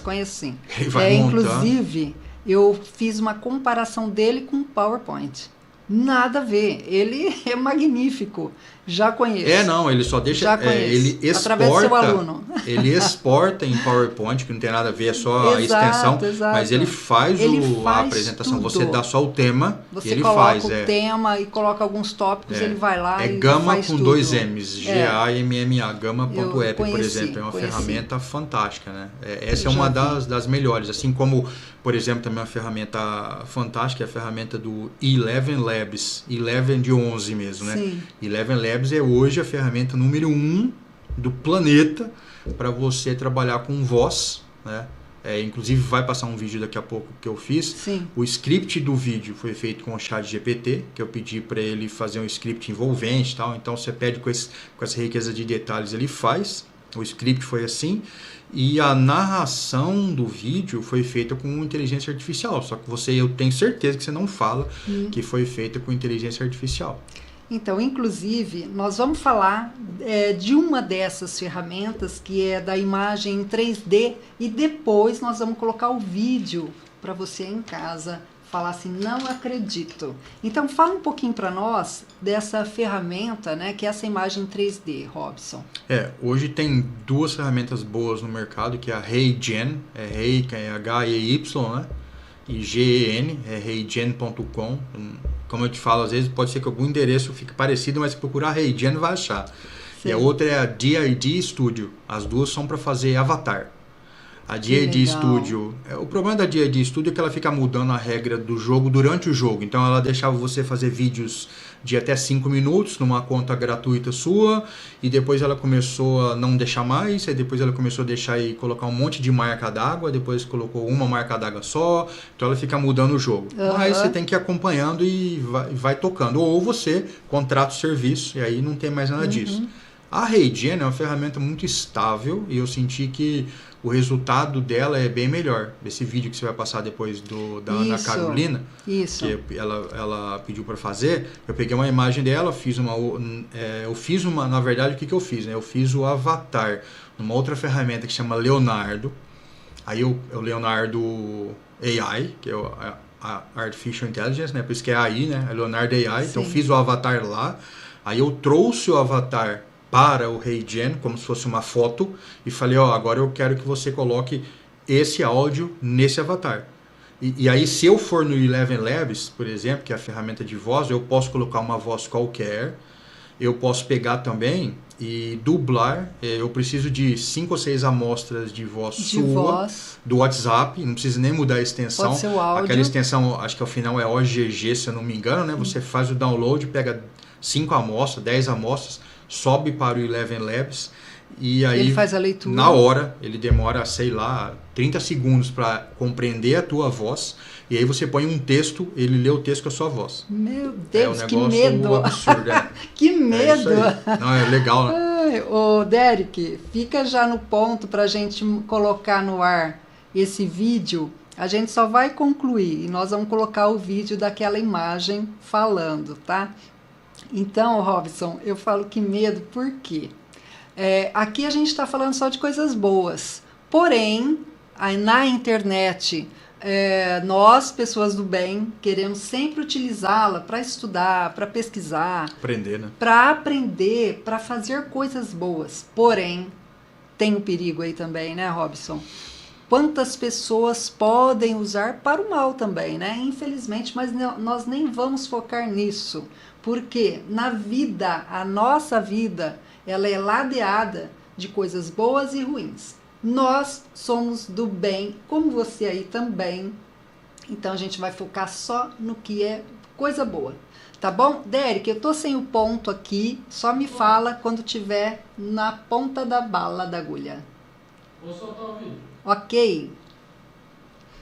conheço sim. Ele vai montando. Inclusive, eu fiz uma comparação dele com o PowerPoint. Nada a ver. Ele é magnífico. Já conheço. Ele só deixa... Já conheço. Ele exporta... Através do seu aluno. Ele exporta em PowerPoint, que não tem nada a ver, é só a extensão. Exato. Mas ele faz a apresentação. Tudo. Você dá só o tema você e ele coloca faz. o tema e coloca alguns tópicos, ele vai lá e Gamma faz com tudo. 2 M's. Gamma, Gamma.app, por exemplo. É uma conheci. ferramenta fantástica, né? Essa é uma das melhores. Assim como Por exemplo, também uma ferramenta fantástica é a ferramenta do Eleven Labs, 11 de 11 mesmo, né? Sim. Eleven Labs é hoje a ferramenta número 1 do planeta para você trabalhar com voz, né? Inclusive vai passar um vídeo daqui a pouco que eu fiz. Sim. O script do vídeo foi feito com o ChatGPT, que eu pedi para ele fazer um script envolvente e tal. Então você pede com essa riqueza de detalhes, ele faz. O script foi assim. E a narração do vídeo foi feita com inteligência artificial. Só que eu tenho certeza que você não fala que foi feita com inteligência artificial. Então, inclusive, nós vamos falar de uma dessas ferramentas, que é da imagem em 3D, e depois nós vamos colocar o vídeo para você em casa falar assim, não acredito. Então, fala um pouquinho para nós dessa ferramenta, né, que é essa imagem 3D, Robson. Hoje tem duas ferramentas boas no mercado, que é a HeyGen, Hey, que é H-E-Y, né? E Gen, heygen.com. Como eu te falo, às vezes pode ser que algum endereço fique parecido, mas se procurar HeyGen vai achar. Sim. E a outra é a DID Studio. As duas são para fazer avatar. A DID Studio, o problema da DID Studio é que ela fica mudando a regra do jogo durante o jogo. Então ela deixava você fazer vídeos de até 5 minutos numa conta gratuita sua, e depois ela começou a não deixar mais, e depois ela começou a deixar e colocar um monte de marca d'água, depois colocou uma marca d'água só, então ela fica mudando o jogo. Mas você tem que ir acompanhando e vai tocando. Ou você contrata o serviço, e aí não tem mais nada disso. A HeyGen é uma ferramenta muito estável, e eu senti que o resultado dela é bem melhor. Esse vídeo que você vai passar depois da Ana Carolina, que ela pediu para fazer, eu peguei uma imagem dela, na verdade, o que eu fiz? Né? Eu fiz o avatar numa outra ferramenta que chama Leonardo. Aí o Leonardo AI, que é a Artificial Intelligence, né? Por isso que é AI, né? É Leonardo AI. Sim. Então eu fiz o avatar lá, aí eu trouxe o avatar para o HeyGen, como se fosse uma foto, e falei, agora eu quero que você coloque esse áudio nesse avatar. E aí, se eu for no Eleven Labs, por exemplo, que é a ferramenta de voz, eu posso colocar uma voz qualquer, eu posso pegar também e dublar, eu preciso de 5 ou 6 amostras de voz do WhatsApp, não precisa nem mudar a extensão. Pode ser o áudio. Aquela extensão, acho que ao final é OGG, se eu não me engano, né? Você faz o download, pega 5 amostras, 10 amostras, sobe para o Eleven Labs e aí ele faz a leitura. Na hora, ele demora, sei lá, 30 segundos para compreender a tua voz, e aí você põe um texto, ele lê o texto com a sua voz. Meu Deus, que medo! Absurdo, que medo! Não, é legal, né? Ô, Derek, fica já no ponto para a gente colocar no ar esse vídeo. A gente só vai concluir e nós vamos colocar o vídeo daquela imagem falando, tá? Então, Robson, eu falo que medo, por quê? Aqui a gente está falando só de coisas boas. Porém, na internet, nós, pessoas do bem, queremos sempre utilizá-la para estudar, para pesquisar. Aprender, né? Para aprender, para fazer coisas boas. Porém, tem um perigo aí também, né, Robson? Quantas pessoas podem usar para o mal também, né? Infelizmente, mas nós nem vamos focar nisso. Porque na vida, a nossa vida, ela é ladeada de coisas boas e ruins. Nós somos do bem, como você aí também. Então a gente vai focar só no que é coisa boa. Tá bom? Derek, eu tô sem o ponto aqui, só me fala quando tiver na ponta da bala da agulha. Vou soltar o vídeo. Ok.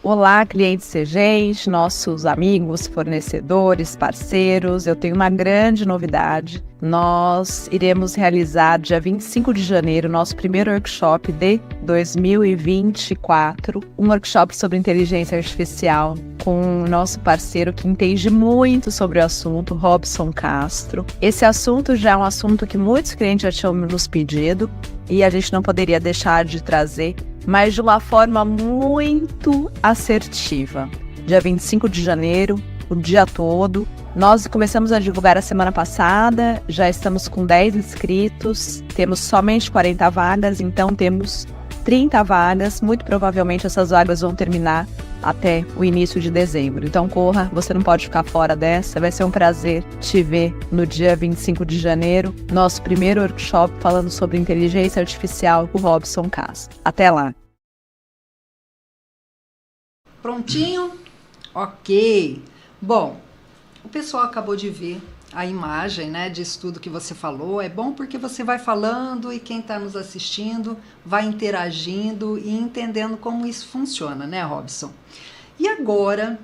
Olá, clientes CGENS, nossos amigos, fornecedores, parceiros. Eu tenho uma grande novidade. Nós iremos realizar, dia 25 de janeiro, nosso primeiro workshop de 2024. Um workshop sobre inteligência artificial com o nosso parceiro que entende muito sobre o assunto, Robson Castro. Esse assunto já é um assunto que muitos clientes já tinham nos pedido e a gente não poderia deixar de trazer, mas de uma forma muito assertiva. Dia 25 de janeiro, o dia todo. Nós começamos a divulgar a semana passada, já estamos com 10 inscritos, temos somente 40 vagas, então temos 30 vagas. Muito provavelmente essas vagas vão terminar até o início de dezembro. Então corra, você não pode ficar fora dessa. Vai ser um prazer te ver no dia 25 de janeiro, nosso primeiro workshop falando sobre inteligência artificial com o Robson Castro. Até lá! prontinho? Ok. Bom, o pessoal acabou de ver a imagem, né, disso tudo que você falou. É bom porque você vai falando e quem está nos assistindo vai interagindo e entendendo como isso funciona, né, Robson? E agora,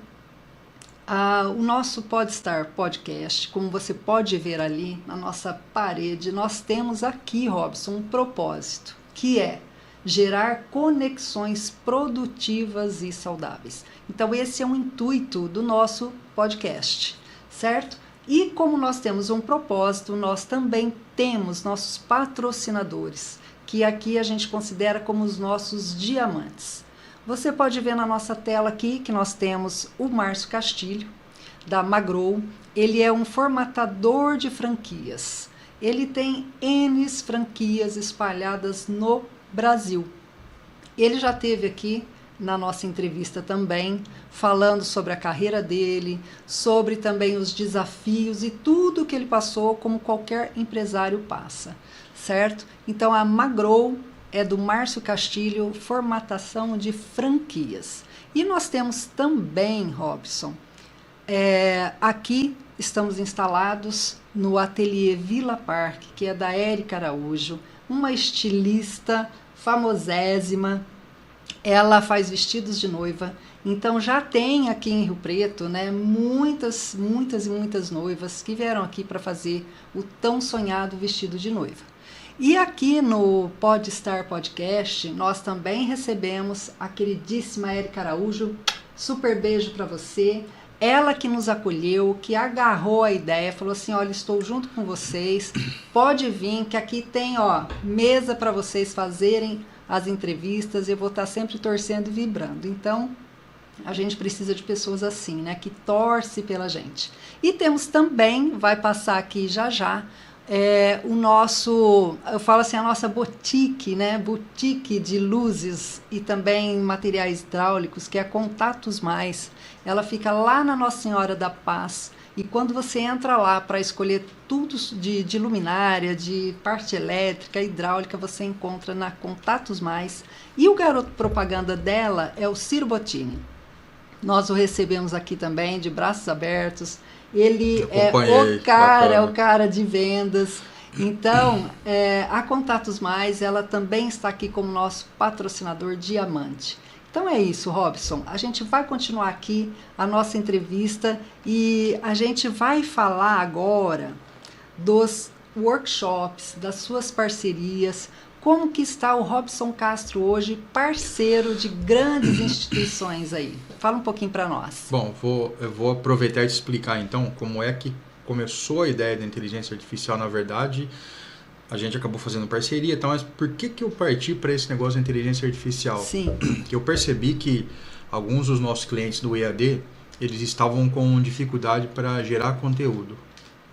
o nosso Podstar Podcast, como você pode ver ali na nossa parede, nós temos aqui, Robson, um propósito, que é gerar conexões produtivas e saudáveis. Então, esse é o intuito do nosso podcast, certo? E como nós temos um propósito, nós também temos nossos patrocinadores, que aqui a gente considera como os nossos diamantes. Você pode ver na nossa tela aqui que nós temos o Márcio Castilho, da Magrow. Ele é um formatador de franquias. Ele tem N franquias espalhadas no Brasil. Ele já esteve aqui na nossa entrevista também, falando sobre a carreira dele, sobre também os desafios e tudo que ele passou, como qualquer empresário passa, certo? Então a Magrow é do Márcio Castilho, formatação de franquias. E nós temos também, Robson, aqui estamos instalados no ateliê Vila Parque, que é da Érica Araújo, uma estilista famosésima. Ela faz vestidos de noiva, então já tem aqui em Rio Preto, né, muitas noivas que vieram aqui para fazer o tão sonhado vestido de noiva. E aqui no Podstar Podcast, nós também recebemos a queridíssima Érica Araújo. Super beijo para você. Ela que nos acolheu, que agarrou a ideia, falou assim, olha, estou junto com vocês, pode vir que aqui tem, mesa para vocês fazerem as entrevistas, eu vou estar sempre torcendo e vibrando. Então, a gente precisa de pessoas assim, né, que torce pela gente. E temos também, vai passar aqui já, o nosso, eu falo assim, a nossa boutique, né, boutique de luzes e também materiais hidráulicos, que é Contatos Mais. Ela fica lá na Nossa Senhora da Paz. E quando você entra lá para escolher tudo de luminária, de parte elétrica, hidráulica, você encontra na Contatos Mais. E o garoto propaganda dela é o Ciro Bottini. Nós o recebemos aqui também, de braços abertos. Ele é o cara de vendas. Então, a Contatos Mais, ela também está aqui como nosso patrocinador diamante. Então é isso, Robson. A gente vai continuar aqui a nossa entrevista e a gente vai falar agora dos workshops, das suas parcerias, como que está o Robson Castro hoje, parceiro de grandes instituições aí. Fala um pouquinho para nós. Bom, eu vou aproveitar e te explicar então como é que começou a ideia da inteligência artificial. Na verdade, a gente acabou fazendo parceria, então, mas por que eu parti para esse negócio da inteligência artificial? Sim. Que eu percebi que alguns dos nossos clientes do EAD, eles estavam com dificuldade para gerar conteúdo.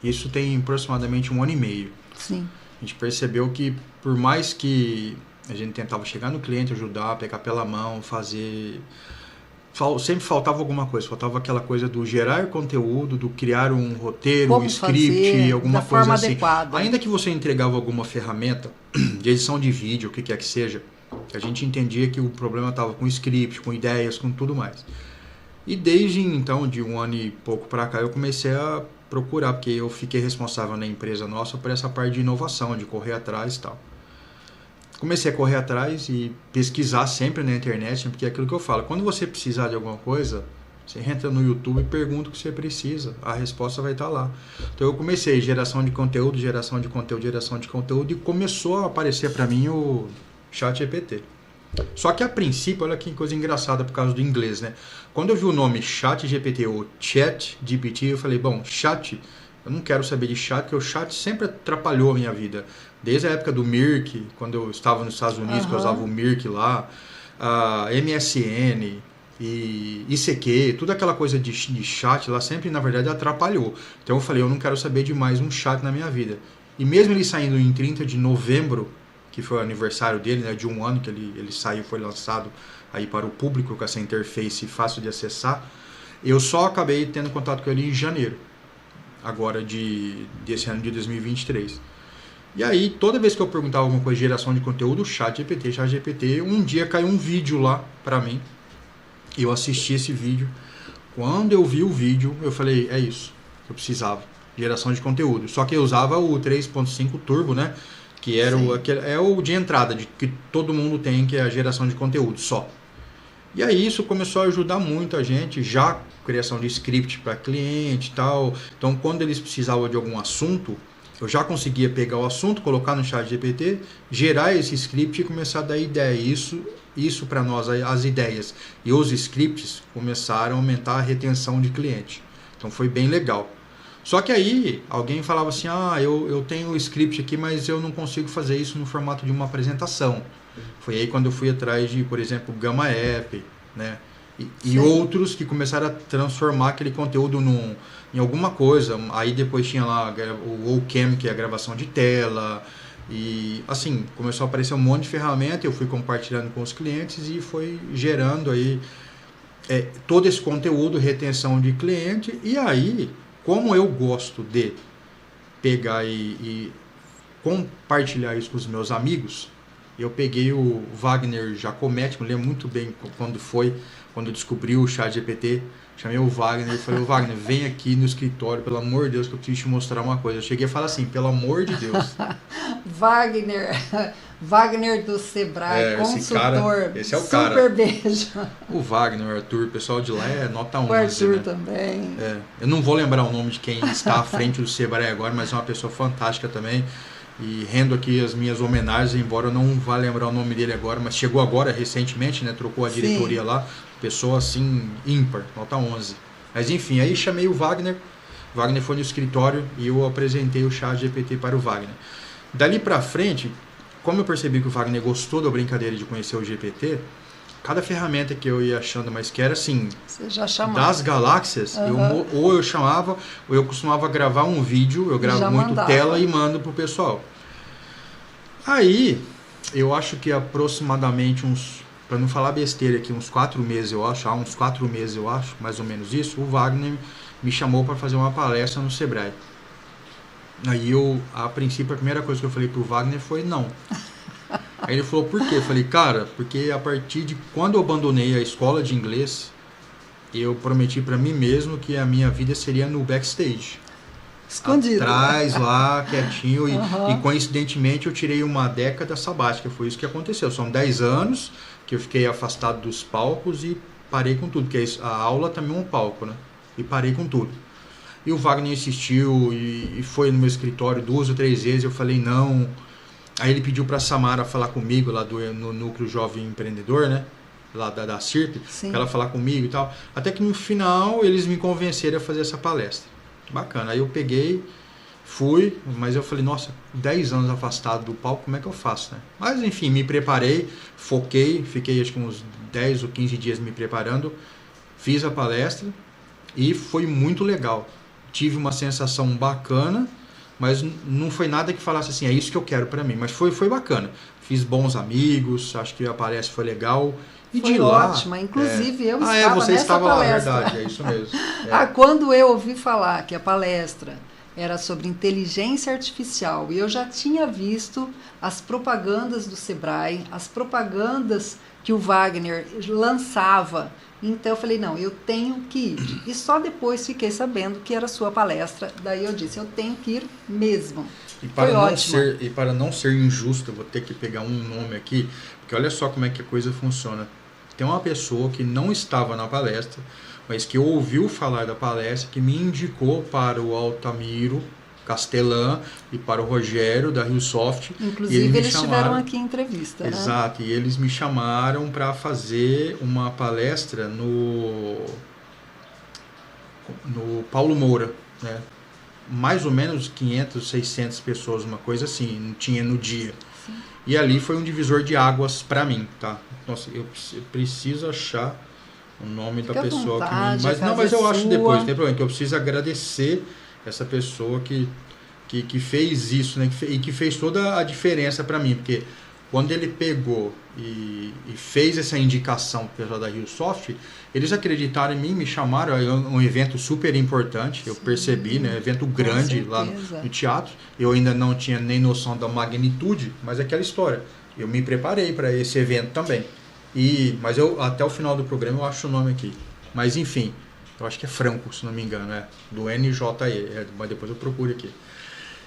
Isso tem aproximadamente 1 ano e meio. Sim. A gente percebeu que, por mais que a gente tentava chegar no cliente, ajudar, pegar pela mão, fazer... Sempre faltava alguma coisa, faltava aquela coisa do gerar conteúdo, do criar um roteiro, como um script, alguma da coisa forma assim. adequada. Ainda que você entregava alguma ferramenta de edição de vídeo, o que quer que seja, a gente entendia que o problema estava com script, com ideias, com tudo mais. E desde então, de 1 ano e pouco para cá, eu comecei a procurar, porque eu fiquei responsável na empresa nossa por essa parte de inovação, de correr atrás e tal. Comecei a correr atrás e pesquisar sempre na internet, porque é aquilo que eu falo, quando você precisar de alguma coisa, você entra no YouTube e pergunta o que você precisa, a resposta vai estar lá. Então eu comecei geração de conteúdo e começou a aparecer para mim o ChatGPT. Só que a princípio, olha que coisa engraçada por causa do inglês, né? Quando eu vi o nome ChatGPT ou ChatGPT, eu falei, bom, chat, eu não quero saber de chat, porque o chat sempre atrapalhou a minha vida. Desde a época do Mirk, quando eu estava nos Estados Unidos, que eu usava o Mirk lá, a MSN e ICQ, toda aquela coisa de chat lá sempre, na verdade, atrapalhou. Então eu falei, eu não quero saber de mais um chat na minha vida. E mesmo ele saindo em 30 de novembro, que foi o aniversário dele, né, de 1 ano que ele saiu, foi lançado aí para o público com essa interface fácil de acessar, eu só acabei tendo contato com ele em janeiro, agora desse ano de 2023. E aí, toda vez que eu perguntava alguma coisa de geração de conteúdo, ChatGPT, um dia caiu um vídeo lá pra mim, Eu assisti esse vídeo. Quando eu vi o vídeo, eu falei, é isso que eu precisava. Geração de conteúdo. Só que eu usava o 3.5 Turbo, né? Que era o de entrada, que todo mundo tem, que é a geração de conteúdo só. E aí isso começou a ajudar muito a gente, já criação de script para cliente e tal. Então, quando eles precisavam de algum assunto, eu já conseguia pegar o assunto, colocar no ChatGPT, gerar esse script e começar a dar ideia. Isso para nós, as ideias e os scripts começaram a aumentar a retenção de cliente. Então, foi bem legal. Só que aí, alguém falava assim, eu tenho o script aqui, mas eu não consigo fazer isso no formato de uma apresentação. Foi aí quando eu fui atrás de, por exemplo, Gamma App, né? E outros que começaram a transformar aquele conteúdo em alguma coisa. Aí depois tinha lá o OCam, que é a gravação de tela. E assim, começou a aparecer um monte de ferramenta, eu fui compartilhando com os clientes e foi gerando aí todo esse conteúdo, retenção de cliente. E aí, como eu gosto de pegar e compartilhar isso com os meus amigos, eu peguei o Wagner Giacometti, me lembro muito bem quando eu descobri o ChatGPT, chamei o Wagner e falei, Wagner, vem aqui no escritório, pelo amor de Deus, que eu preciso te mostrar uma coisa. Eu cheguei a falar assim, pelo amor de Deus. Wagner do Sebrae, consultor, esse é o super cara. Beijo. O Wagner, o Arthur, o pessoal de lá é nota 11. O Arthur, né? Também. Eu não vou lembrar o nome de quem está à frente do Sebrae agora, mas é uma pessoa fantástica também. E rendo aqui as minhas homenagens, embora eu não vá lembrar o nome dele agora, mas chegou agora recentemente, né? Trocou a diretoria lá. Pessoa assim, ímpar, nota 11. Mas enfim, aí chamei o Wagner. O Wagner foi no escritório e eu apresentei o ChatGPT para o Wagner. Dali pra frente, como eu percebi que o Wagner gostou da brincadeira de conhecer o GPT, cada ferramenta que eu ia achando, mas que era assim, você já chamava. Das galáxias, ou eu chamava, ou eu costumava gravar um vídeo, eu gravo muito mandava. Tela e mando pro pessoal. Aí, eu acho que aproximadamente para não falar besteira aqui, uns 4 meses eu acho, mais ou menos isso, o Wagner me chamou para fazer uma palestra no Sebrae. Aí a princípio, a primeira coisa que eu falei pro Wagner foi não. Aí ele falou, por quê? Eu falei, cara, porque a partir de quando eu abandonei a escola de inglês, eu prometi para mim mesmo que a minha vida seria no backstage. Escondido. Atrás, lá, quietinho. E coincidentemente eu tirei uma década sabática. Foi isso que aconteceu. São 10 anos que eu fiquei afastado dos palcos e parei com tudo. Porque a aula também é um palco, né? E parei com tudo. E o Wagner insistiu e foi no meu escritório 2 ou 3 vezes. Eu falei não. Aí ele pediu para a Samara falar comigo lá no Núcleo Jovem Empreendedor, né? Lá da CIRP. Para ela falar comigo e tal. Até que no final eles me convenceram a fazer essa palestra. Bacana. Aí eu peguei, fui, mas eu falei, nossa, 10 anos afastado do palco, como é que eu faço, né? Mas enfim, me preparei, foquei, fiquei acho que uns 10 ou 15 dias me preparando, fiz a palestra e foi muito legal. Tive uma sensação bacana, mas não foi nada que falasse assim, é isso que eu quero pra mim, mas foi bacana. Fiz bons amigos, acho que a palestra foi legal. E foi de lá, ótima, inclusive eu estava você nessa estava palestra. Lá, verdade, é isso mesmo. Quando eu ouvi falar que a palestra era sobre inteligência artificial e eu já tinha visto as propagandas do Sebrae, as propagandas que o Wagner lançava, então eu falei, não, eu tenho que ir. E só depois fiquei sabendo que era sua palestra, daí eu disse, eu tenho que ir mesmo. E para não ser injusto, eu vou ter que pegar um nome aqui, porque olha só como é que a coisa funciona. Tem uma pessoa que não estava na palestra, mas que ouviu falar da palestra, que me indicou para o Altamiro Castelã e para o Rogério da RioSoft. Inclusive eles tiveram aqui em entrevista. Exato, né? E eles me chamaram para fazer uma palestra no Paulo Moura, né? Mais ou menos 500, 600 pessoas, uma coisa assim, tinha no dia. Sim. E ali foi um divisor de águas para mim, tá? Nossa, eu preciso achar o nome da pessoa que me... Mas eu acho depois, não tem problema, que eu preciso agradecer essa pessoa que fez isso, né? E que fez toda a diferença para mim, porque quando ele pegou e fez essa indicação para o pessoal da RioSoft, eles acreditaram em mim, me chamaram, é um evento super importante, eu percebi, né? Evento grande lá no teatro, eu ainda não tinha nem noção da magnitude, mas é aquela história, eu me preparei para esse evento também. Mas eu, até o final do programa, eu acho o nome aqui. Mas enfim, eu acho que é Franco, se não me engano, do NJE, mas depois eu procuro aqui.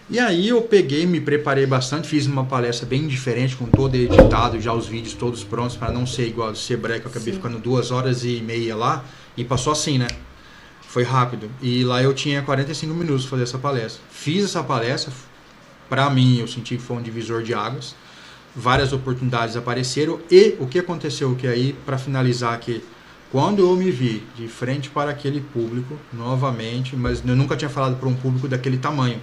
E aí eu peguei, me preparei bastante, fiz uma palestra bem diferente, com todo editado, já os vídeos todos prontos, para não ser igual ao do Sebrae, que eu acabei ficando 2h30 lá, e passou assim, né? Foi rápido. E lá eu tinha 45 minutos para fazer essa palestra. Fiz essa palestra, para mim eu senti que foi um divisor de águas, várias oportunidades apareceram, e o que aconteceu, que aí, para finalizar aqui, quando eu me vi de frente para aquele público, novamente, mas eu nunca tinha falado para um público daquele tamanho.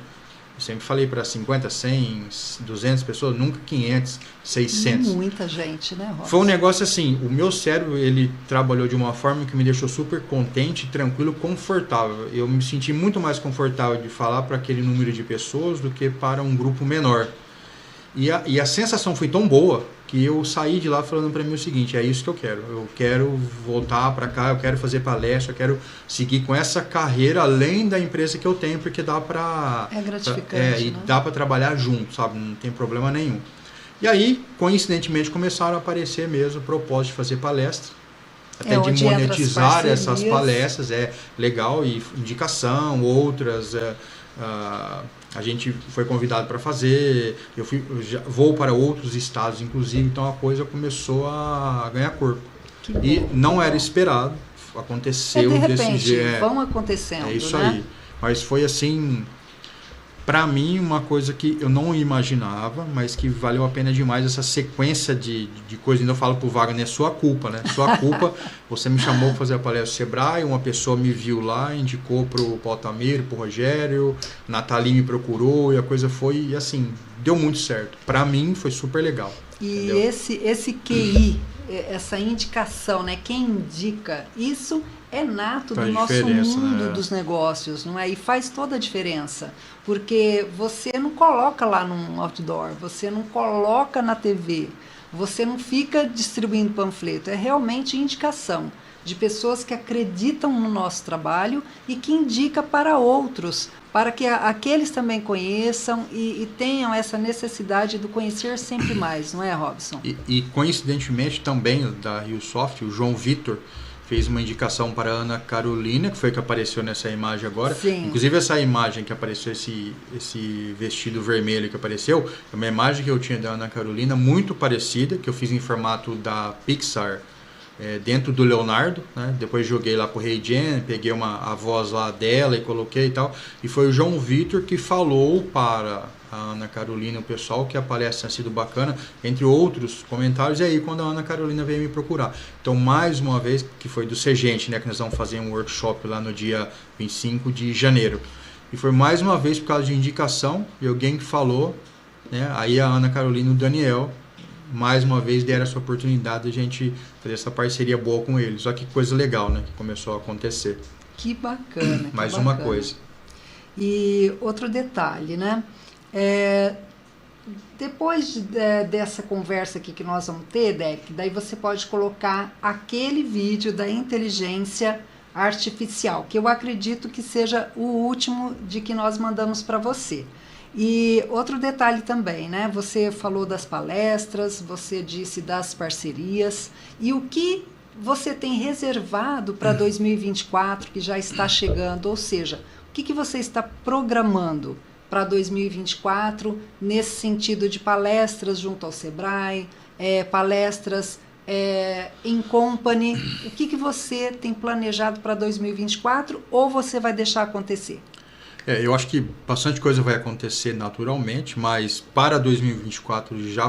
Eu sempre falei para 50, 100, 200 pessoas, nunca 500, 600. Muita gente, né, Robson? Foi um negócio assim, o meu cérebro, ele trabalhou de uma forma que me deixou super contente, tranquilo, confortável. Eu me senti muito mais confortável de falar para aquele número de pessoas do que para um grupo menor. E a sensação foi tão boa que eu saí de lá falando para mim o seguinte: é isso que eu quero. Eu quero voltar para cá, eu quero fazer palestra, eu quero seguir com essa carreira além da empresa que eu tenho, porque dá para... É gratificante, e né? dá para trabalhar junto, sabe? Não tem problema nenhum. E aí, coincidentemente, começaram a aparecer mesmo propostas de fazer palestra. Até de monetizar essas palestras, é legal, e indicação, outras... a gente foi convidado para fazer, eu vou para outros estados, inclusive, então a coisa começou a ganhar corpo. E não era esperado, aconteceu de repente, desse jeito. Vão acontecendo, é isso né? aí. Mas foi assim, para mim, uma coisa que eu não imaginava, mas que valeu a pena demais, essa sequência de coisas. Ainda eu falo pro Wagner, é sua culpa, né? Sua culpa, você me chamou para fazer a palestra do Sebrae, uma pessoa me viu lá, indicou pro Altamiro, pro Rogério, Nathalie me procurou, e a coisa foi, assim, deu muito certo. Para mim, foi super legal. E entendeu? esse QI, essa indicação, né? Quem indica, isso é nato do nosso mundo, né, dos negócios, não é? E faz toda a diferença, porque você não coloca lá num outdoor, você não coloca na TV, você não fica distribuindo panfleto, é realmente indicação de pessoas que acreditam no nosso trabalho e que indica para outros, para que aqueles também conheçam e tenham essa necessidade do conhecer sempre mais, não é, Robson? E coincidentemente também da RioSoft, o João Vitor fez uma indicação para a Ana Carolina, que foi que apareceu nessa imagem agora. Sim. Inclusive essa imagem que apareceu, esse vestido vermelho que apareceu, é uma imagem que eu tinha da Ana Carolina, muito parecida, que eu fiz em formato da Pixar, dentro do Leonardo, né? Depois joguei lá pro Rei Jen, peguei a voz lá dela e coloquei e tal. E foi o João Vitor que falou para a Ana Carolina, o pessoal, que a palestra tinha sido bacana, entre outros comentários. E aí, quando a Ana Carolina veio me procurar. Então, mais uma vez, que foi do Segente, né? Que nós vamos fazer um workshop lá no dia 25 de janeiro. E foi mais uma vez por causa de indicação, e alguém que falou, né? Aí a Ana Carolina e o Daniel, mais uma vez, deram essa oportunidade de a gente fazer essa parceria boa com eles. Olha que coisa legal, né? Que começou a acontecer. Que bacana. Mais uma coisa. E outro detalhe, né? Depois dessa conversa aqui que nós vamos ter, Deck, daí você pode colocar aquele vídeo da inteligência artificial, que eu acredito que seja o último de que nós mandamos para você. E outro detalhe também, né? Você falou das palestras, você disse das parcerias, e o que você tem reservado para 2024, que já está chegando, ou seja, o que você está programando para 2024 nesse sentido de palestras junto ao Sebrae, palestras em company, o que você tem planejado para 2024 ou você vai deixar acontecer? Eu acho que bastante coisa vai acontecer naturalmente, mas para 2024, já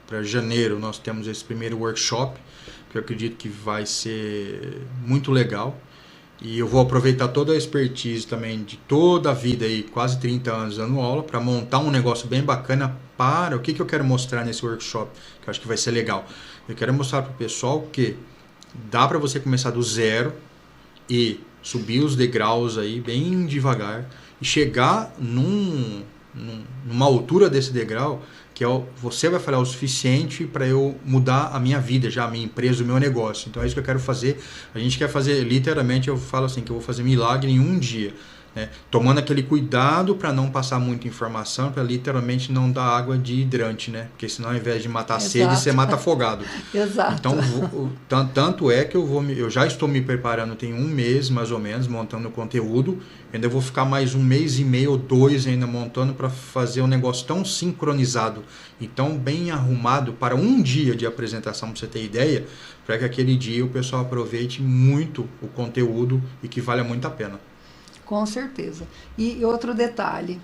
para janeiro, nós temos esse primeiro workshop, que eu acredito que vai ser muito legal. E eu vou aproveitar toda a expertise também de toda a vida, aí, quase 30 anos dando aula, para montar um negócio bem bacana para... O que eu quero mostrar nesse workshop, que eu acho que vai ser legal? Eu quero mostrar para o pessoal que dá para você começar do zero e subir os degraus aí bem devagar e chegar numa altura desse degrau que você vai falar o suficiente para eu mudar a minha vida, já a minha empresa, o meu negócio. Então é isso que eu quero fazer. A gente quer fazer, literalmente, eu falo assim, que eu vou fazer milagre em um dia. né? Tomando aquele cuidado para não passar muita informação, para literalmente não dar água de hidrante, né? Porque senão ao invés de matar sede, você mata afogado. Exato. Então, tanto é que eu já estou me preparando, tem 1 mês mais ou menos, montando o conteúdo, ainda vou ficar mais 1 mês e meio ou 2 ainda montando para fazer um negócio tão sincronizado e tão bem arrumado para um dia de apresentação, para você ter ideia, para que aquele dia o pessoal aproveite muito o conteúdo e que valha muito a pena. Com certeza. E outro detalhe,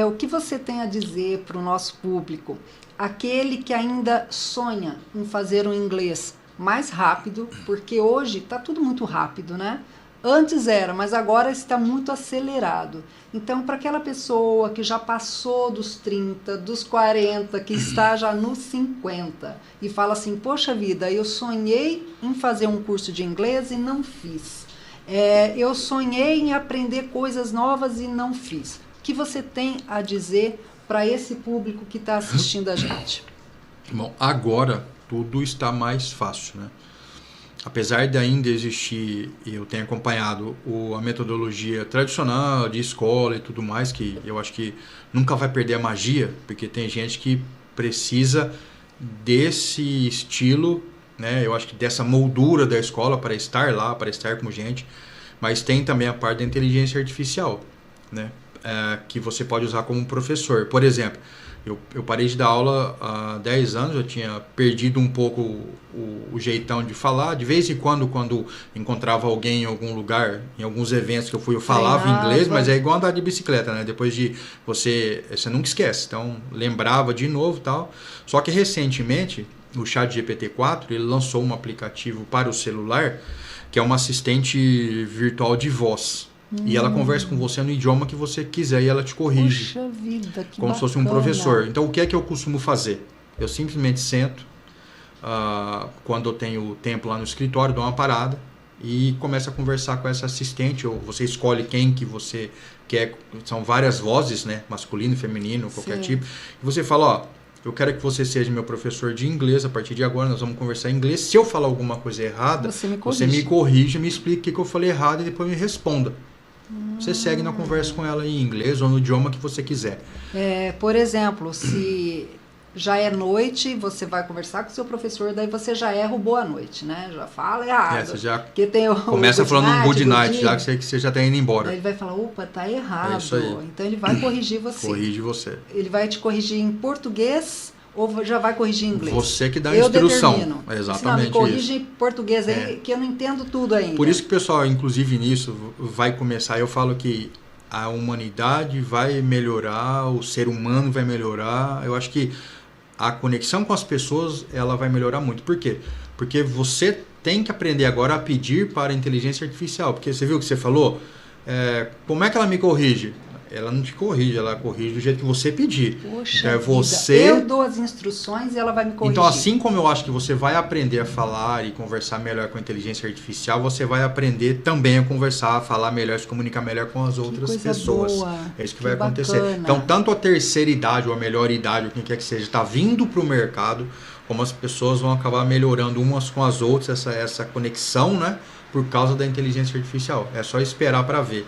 o que você tem a dizer para o nosso público, aquele que ainda sonha em fazer um inglês mais rápido, porque hoje está tudo muito rápido, né? Antes era, mas agora está muito acelerado. Então, para aquela pessoa que já passou dos 30, dos 40, que está já nos 50 e fala assim, poxa vida, eu sonhei em fazer um curso de inglês e não fiz. Eu sonhei em aprender coisas novas e não fiz. O que você tem a dizer para esse público que está assistindo a gente? Bom, agora tudo está mais fácil, né? Apesar de ainda existir, e eu tenho acompanhado a metodologia tradicional de escola e tudo mais, que eu acho que nunca vai perder a magia, porque tem gente que precisa desse estilo, né? Eu acho que dessa moldura da escola para estar lá, para estar com gente, mas tem também a parte da inteligência artificial, né? Que você pode usar como professor. Por exemplo, eu parei de dar aula há 10 anos, eu tinha perdido um pouco o jeitão de falar. De vez em quando encontrava alguém em algum lugar, em alguns eventos que eu falava inglês, mas é igual andar de bicicleta, né? Depois de você nunca esquece, então lembrava de novo e tal. Só que recentemente, o ChatGPT-4, ele lançou um aplicativo para o celular, que é uma assistente virtual de voz. E ela conversa com você no idioma que você quiser e ela te corrige. Poxa vida, que como bacana. se fosse um professor. Então, o que é que eu costumo fazer? Eu simplesmente sento, quando eu tenho tempo lá no escritório, dou uma parada e começo a conversar com essa assistente, ou você escolhe quem que você quer, são várias vozes, né? Masculino, feminino, qualquer tipo. E você fala, ó, eu quero que você seja meu professor de inglês, a partir de agora nós vamos conversar em inglês. Se eu falar alguma coisa errada, você me corrige, me explique o que eu falei errado e depois me responda. Você segue na conversa com ela em inglês ou no idioma que você quiser. Por exemplo, se já é noite, você vai conversar com o seu professor, daí você já erra o boa noite, né? Já fala errado. Você já tem começa falando um good night, já que você já está indo embora. Daí ele vai falar, opa, tá errado. É isso aí. Então ele vai corrigir você. Corrige você. Ele vai te corrigir em português ou já vai corrigir em inglês? Você que dá a instrução. Determino. Exatamente. Me corrige em português aí, que eu não entendo tudo ainda. Por isso que o pessoal, inclusive nisso, vai começar. Eu falo que a humanidade vai melhorar, o ser humano vai melhorar. Eu acho que a conexão com as pessoas, ela vai melhorar muito. Por quê? Porque você tem que aprender agora a pedir para a inteligência artificial. Porque você viu o que você falou? Como é que ela me corrige? Ela não te corrige, ela corrige do jeito que você pedir. Poxa eu dou as instruções e ela vai me corrigir. Então, assim como eu acho que você vai aprender a falar e conversar melhor com a inteligência artificial, você vai aprender também a conversar, a falar melhor, se comunicar melhor com as outras pessoas. Boa. É isso que vai acontecer. Então, tanto a terceira idade ou a melhor idade, ou quem quer que seja, está vindo para o mercado, como as pessoas vão acabar melhorando umas com as outras, essa conexão, né, por causa da inteligência artificial. É só esperar para ver.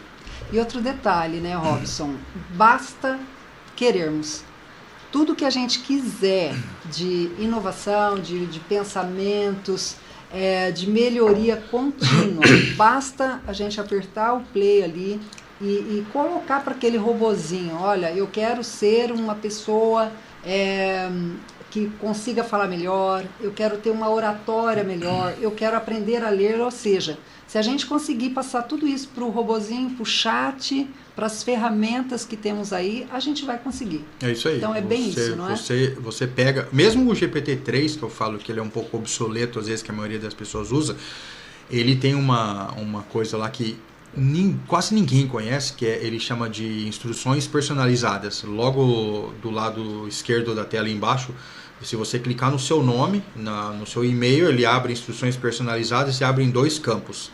E outro detalhe, né, Robson? Basta querermos. Tudo que a gente quiser de inovação, de pensamentos, de melhoria contínua, basta a gente apertar o play ali e colocar para aquele robozinho, olha, eu quero ser uma pessoa que consiga falar melhor, eu quero ter uma oratória melhor, eu quero aprender a ler, ou seja, se a gente conseguir passar tudo isso para o robozinho, para o chat, para as ferramentas que temos aí, a gente vai conseguir. É isso aí. Então é bem isso, não é? Você pega, mesmo o GPT-3, que eu falo que ele é um pouco obsoleto, às vezes que a maioria das pessoas usa, ele tem uma coisa lá que quase ninguém conhece, que ele chama de instruções personalizadas. Logo do lado esquerdo da tela embaixo, se você clicar no seu nome, no seu e-mail, ele abre instruções personalizadas e se abre em 2 campos.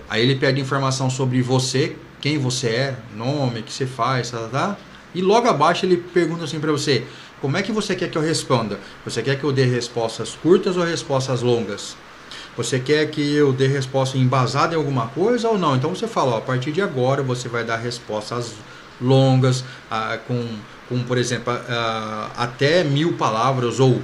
Aí ele pede informação sobre você, quem você é, nome, o que você faz, tá? E logo abaixo ele pergunta assim para você, como é que você quer que eu responda? Você quer que eu dê respostas curtas ou respostas longas? Você quer que eu dê resposta embasada em alguma coisa ou não? Então você fala, ó, a partir de agora você vai dar respostas longas, por exemplo, até 1000 palavras ou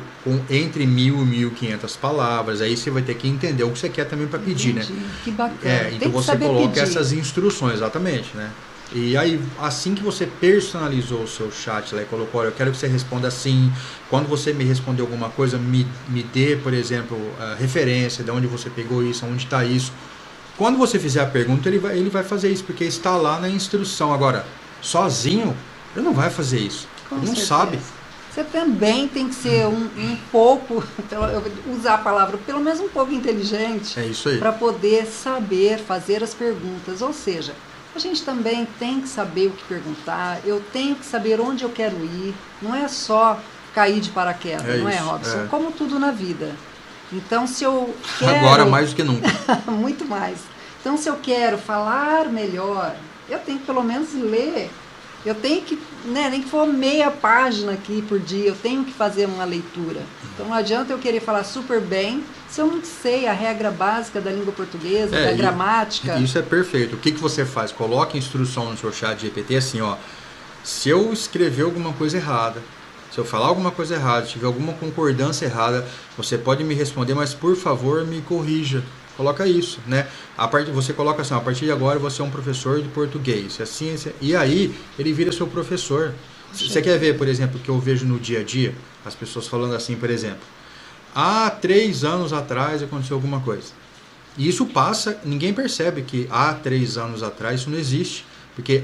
entre 1000 e 1500 palavras. Aí você vai ter que entender o que você quer também para pedir, Entendi. né? Que bacana. Então você coloca essas instruções, exatamente, né? E aí, assim que você personalizou o seu chat lá e colocou, olha, eu quero que você responda assim, quando você me responder alguma coisa, me dê, por exemplo, a referência, de onde você pegou isso, onde está isso. Quando você fizer a pergunta, ele vai fazer isso, porque está lá na instrução. Agora, sozinho, ele não vai fazer isso. Ele não sabe. Você também tem que ser um pouco, eu vou usar a palavra, pelo menos um pouco inteligente. É isso aí. Para poder saber fazer as perguntas. Ou seja, a gente também tem que saber o que perguntar, eu tenho que saber onde eu quero ir, não é só cair de paraquedas, não é, Robson? É. Como tudo na vida. Então, se eu quero... Agora mais do que nunca. Muito mais. Então, se eu quero falar melhor, eu tenho que pelo menos ler. Eu tenho que, nem que for meia página aqui por dia, eu tenho que fazer uma leitura. Então não adianta eu querer falar super bem se eu não sei a regra básica da língua portuguesa, da gramática. Isso é perfeito. O que você faz? Coloque instrução no seu chat GPT assim, ó. Se eu escrever alguma coisa errada, se eu falar alguma coisa errada, se tiver alguma concordância errada, você pode me responder, mas por favor me corrija. Coloca isso, né? Você coloca assim, a partir de agora você é um professor de português, assim, e aí ele vira seu professor. Você quer ver, por exemplo, o que eu vejo no dia a dia? As pessoas falando assim, por exemplo, há 3 anos atrás aconteceu alguma coisa. E isso passa, ninguém percebe que há 3 anos atrás isso não existe, porque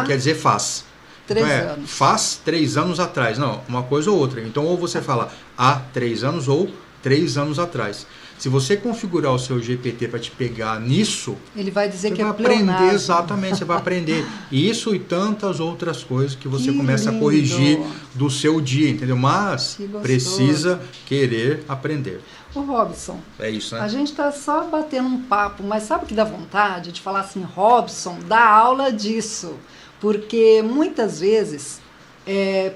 quer dizer faz. 3 então anos. Faz 3 anos atrás, não, uma coisa ou outra. Então ou você fala há 3 anos ou 3 anos atrás. Se você configurar o seu GPT para te pegar nisso, ele vai dizer que vai aprender, exatamente, você vai aprender isso e tantas outras coisas que você começa a corrigir do seu dia, entendeu? Mas precisa querer aprender. Ô Robson, é isso, né? A gente está só batendo um papo, mas sabe o que dá vontade de falar assim, Robson, dá aula disso, porque muitas vezes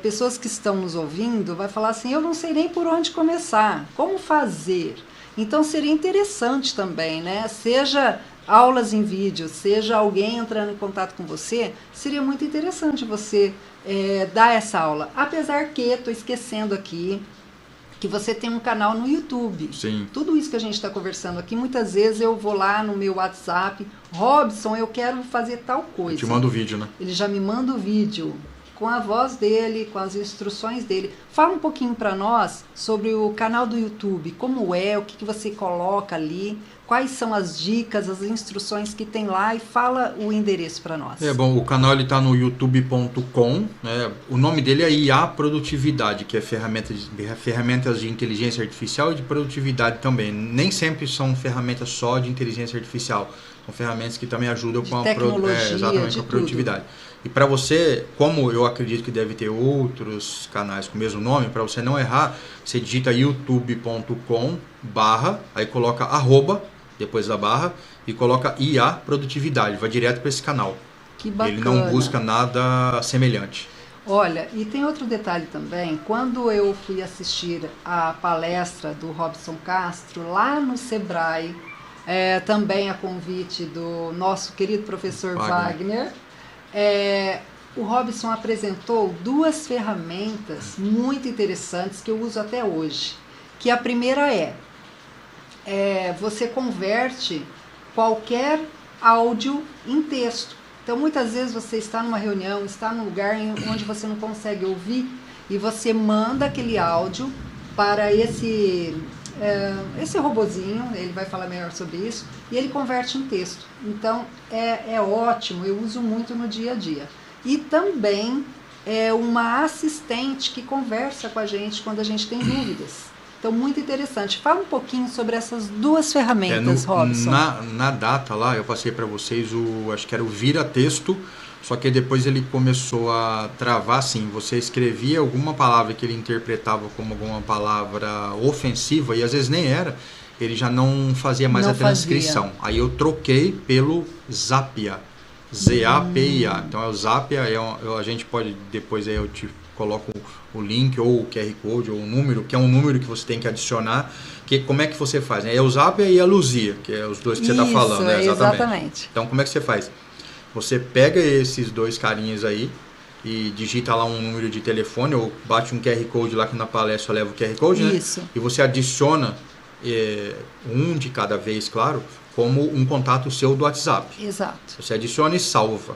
pessoas que estão nos ouvindo vai falar assim, eu não sei nem por onde começar, como fazer? Então seria interessante também, né? Seja aulas em vídeo, seja alguém entrando em contato com você, seria muito interessante você dar essa aula. Apesar que, estou esquecendo aqui, que você tem um canal no YouTube. Sim. Tudo isso que a gente está conversando aqui, muitas vezes eu vou lá no meu WhatsApp, Robson, eu quero fazer tal coisa. Eu te manda o vídeo, né? Ele já me manda o vídeo com a voz dele, com as instruções dele. Fala um pouquinho para nós sobre o canal do YouTube, como é, o que você coloca ali, quais são as dicas, as instruções que tem lá e fala o endereço para nós. Bom, o canal está no youtube.com, né? O nome dele é IA Produtividade, que é ferramentas de inteligência artificial e de produtividade também. Nem sempre são ferramentas só de inteligência artificial, são ferramentas que também ajudam com a produtividade. Tudo. E para você, como eu acredito que deve ter outros canais com o mesmo nome, para você não errar, você digita youtube.com/, aí coloca @ depois da barra e coloca IA Produtividade, vai direto para esse canal. Que bacana. Ele não busca nada semelhante. Olha, e tem outro detalhe também, quando eu fui assistir a palestra do Robson Castro lá no Sebrae, também a convite do nosso querido professor Wagner, o Robson apresentou 2 ferramentas muito interessantes que eu uso até hoje. Que a primeira você converte qualquer áudio em texto. Então, muitas vezes você está numa reunião, está num lugar onde você não consegue ouvir e você manda aquele áudio para esse robozinho, ele vai falar melhor sobre isso, e ele converte em texto. Então, é ótimo, eu uso muito no dia a dia. E também uma assistente que conversa com a gente quando a gente tem dúvidas. Então, muito interessante. Fala um pouquinho sobre essas 2 ferramentas, Robson. Na data lá, eu passei para vocês acho que era o vira-texto, só que depois ele começou a travar assim, você escrevia alguma palavra que ele interpretava como alguma palavra ofensiva, e às vezes nem era, ele já não fazia mais a transcrição. Aí eu troquei pelo Zapier. ZAPIA. Então é o Zapia, a gente pode, depois aí eu te coloco o link ou o QR Code ou o número, que é um número que você tem que adicionar. Como é que você faz? É o Zapia e a Luzia, que é os dois que você está falando. Né? Exatamente. Então como é que você faz? Você pega esses dois carinhas aí e digita lá um número de telefone ou bate um QR Code lá que na palestra leva o QR Code, né? Isso. E você adiciona um de cada vez, claro, como um contato seu do WhatsApp. Exato. Você adiciona e salva.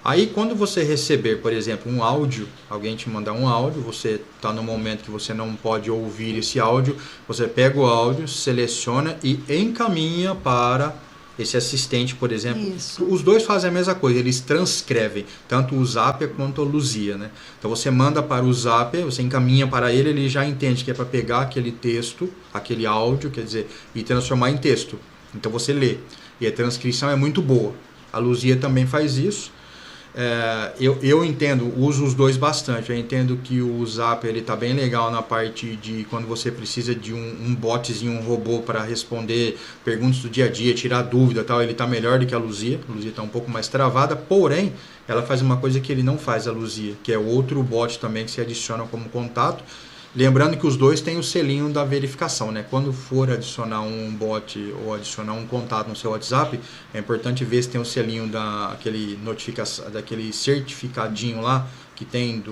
Aí quando você receber, por exemplo, um áudio, alguém te mandar um áudio, você está no momento que você não pode ouvir esse áudio, você pega o áudio, seleciona e encaminha para esse assistente, por exemplo. Isso. Os dois fazem a mesma coisa, eles transcrevem, tanto o Zapia quanto a Luzia, né? Então você manda para o Zapia, você encaminha para ele, ele já entende que é para pegar aquele texto, aquele áudio, quer dizer, e transformar em texto. Então você lê. E a transcrição é muito boa. A Luzia também faz isso. Eu entendo, uso os dois bastante. Eu entendo que o Zapia ele tá bem legal na parte de quando você precisa de um botzinho, um robô para responder perguntas do dia a dia, tirar dúvida e tal, ele tá melhor do que a Luzia. A Luzia tá um pouco mais travada, porém ela faz uma coisa que ele não faz, a Luzia, que é outro bot também que se adiciona como contato. Lembrando que os dois têm o selinho da verificação, né? Quando for adicionar um bot ou adicionar um contato no seu WhatsApp, é importante ver se tem o selinho daquele certificadinho lá que tem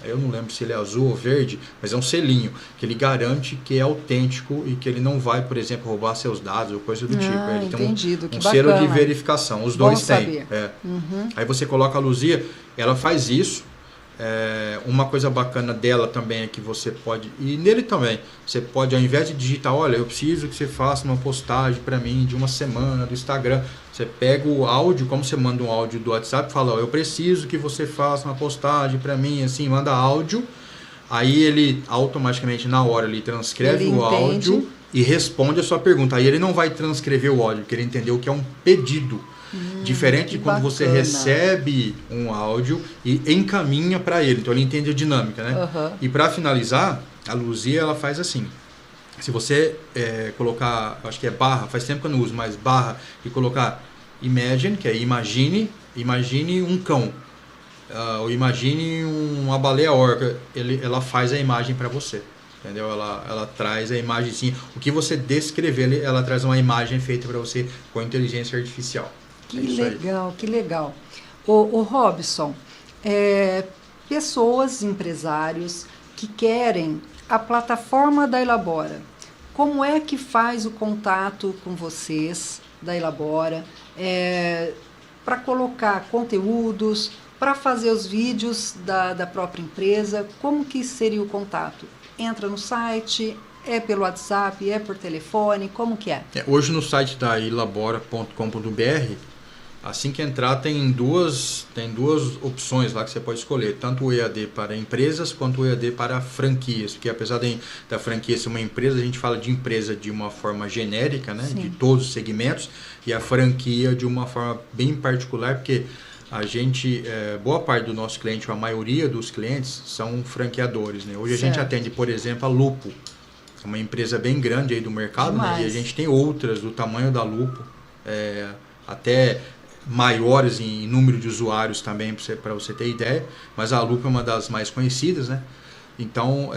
eu não lembro se ele é azul ou verde, mas é um selinho que ele garante que é autêntico e que ele não vai, por exemplo, roubar seus dados ou coisa do tipo. Ele entendido, tem um selo de verificação. Os dois têm. Uhum. Aí você coloca a Luzia, ela faz isso. Uma coisa bacana dela também é que você pode, e nele também, você pode, ao invés de digitar, olha, eu preciso que você faça uma postagem para mim de uma semana do Instagram, você pega o áudio, como você manda um áudio do WhatsApp, fala, eu preciso que você faça uma postagem para mim, assim, manda áudio, aí ele automaticamente na hora ele transcreve o áudio e responde a sua pergunta. Aí ele não vai transcrever o áudio, porque ele entendeu que é um pedido. Diferente de quando você recebe um áudio e encaminha para ele. Então ele entende a dinâmica, né? Uhum. E para finalizar, a Luzia ela faz assim. Se você colocar, acho que é barra, faz tempo que eu não uso, mas barra e colocar imagine, que é imagine um cão. Ou imagine uma baleia orca. Ela faz a imagem para você. Entendeu? Ela traz a imagem sim. O que você descrever, ela traz uma imagem feita para você com inteligência artificial. Que legal, que legal. O Robson, pessoas, empresários que querem a plataforma da Elabora, como é que faz o contato com vocês da Elabora para colocar conteúdos, para fazer os vídeos da própria empresa? Como que seria o contato? Entra no site, é pelo WhatsApp, é por telefone, como que é? Hoje no site da elabora.com.br, assim que entrar tem duas opções lá que você pode escolher, tanto o EAD para empresas quanto o EAD para franquias, porque apesar da franquia ser uma empresa, a gente fala de empresa de uma forma genérica, né, de todos os segmentos, e a franquia de uma forma bem particular, porque a gente, boa parte do nosso cliente, a maioria dos clientes são franqueadores, né? Hoje a gente atende, por exemplo, a Lupo, uma empresa bem grande aí do mercado, né? E a gente tem outras do tamanho da Lupo, até maiores em número de usuários também, para você ter ideia, mas a Lupo é uma das mais conhecidas, né? Então,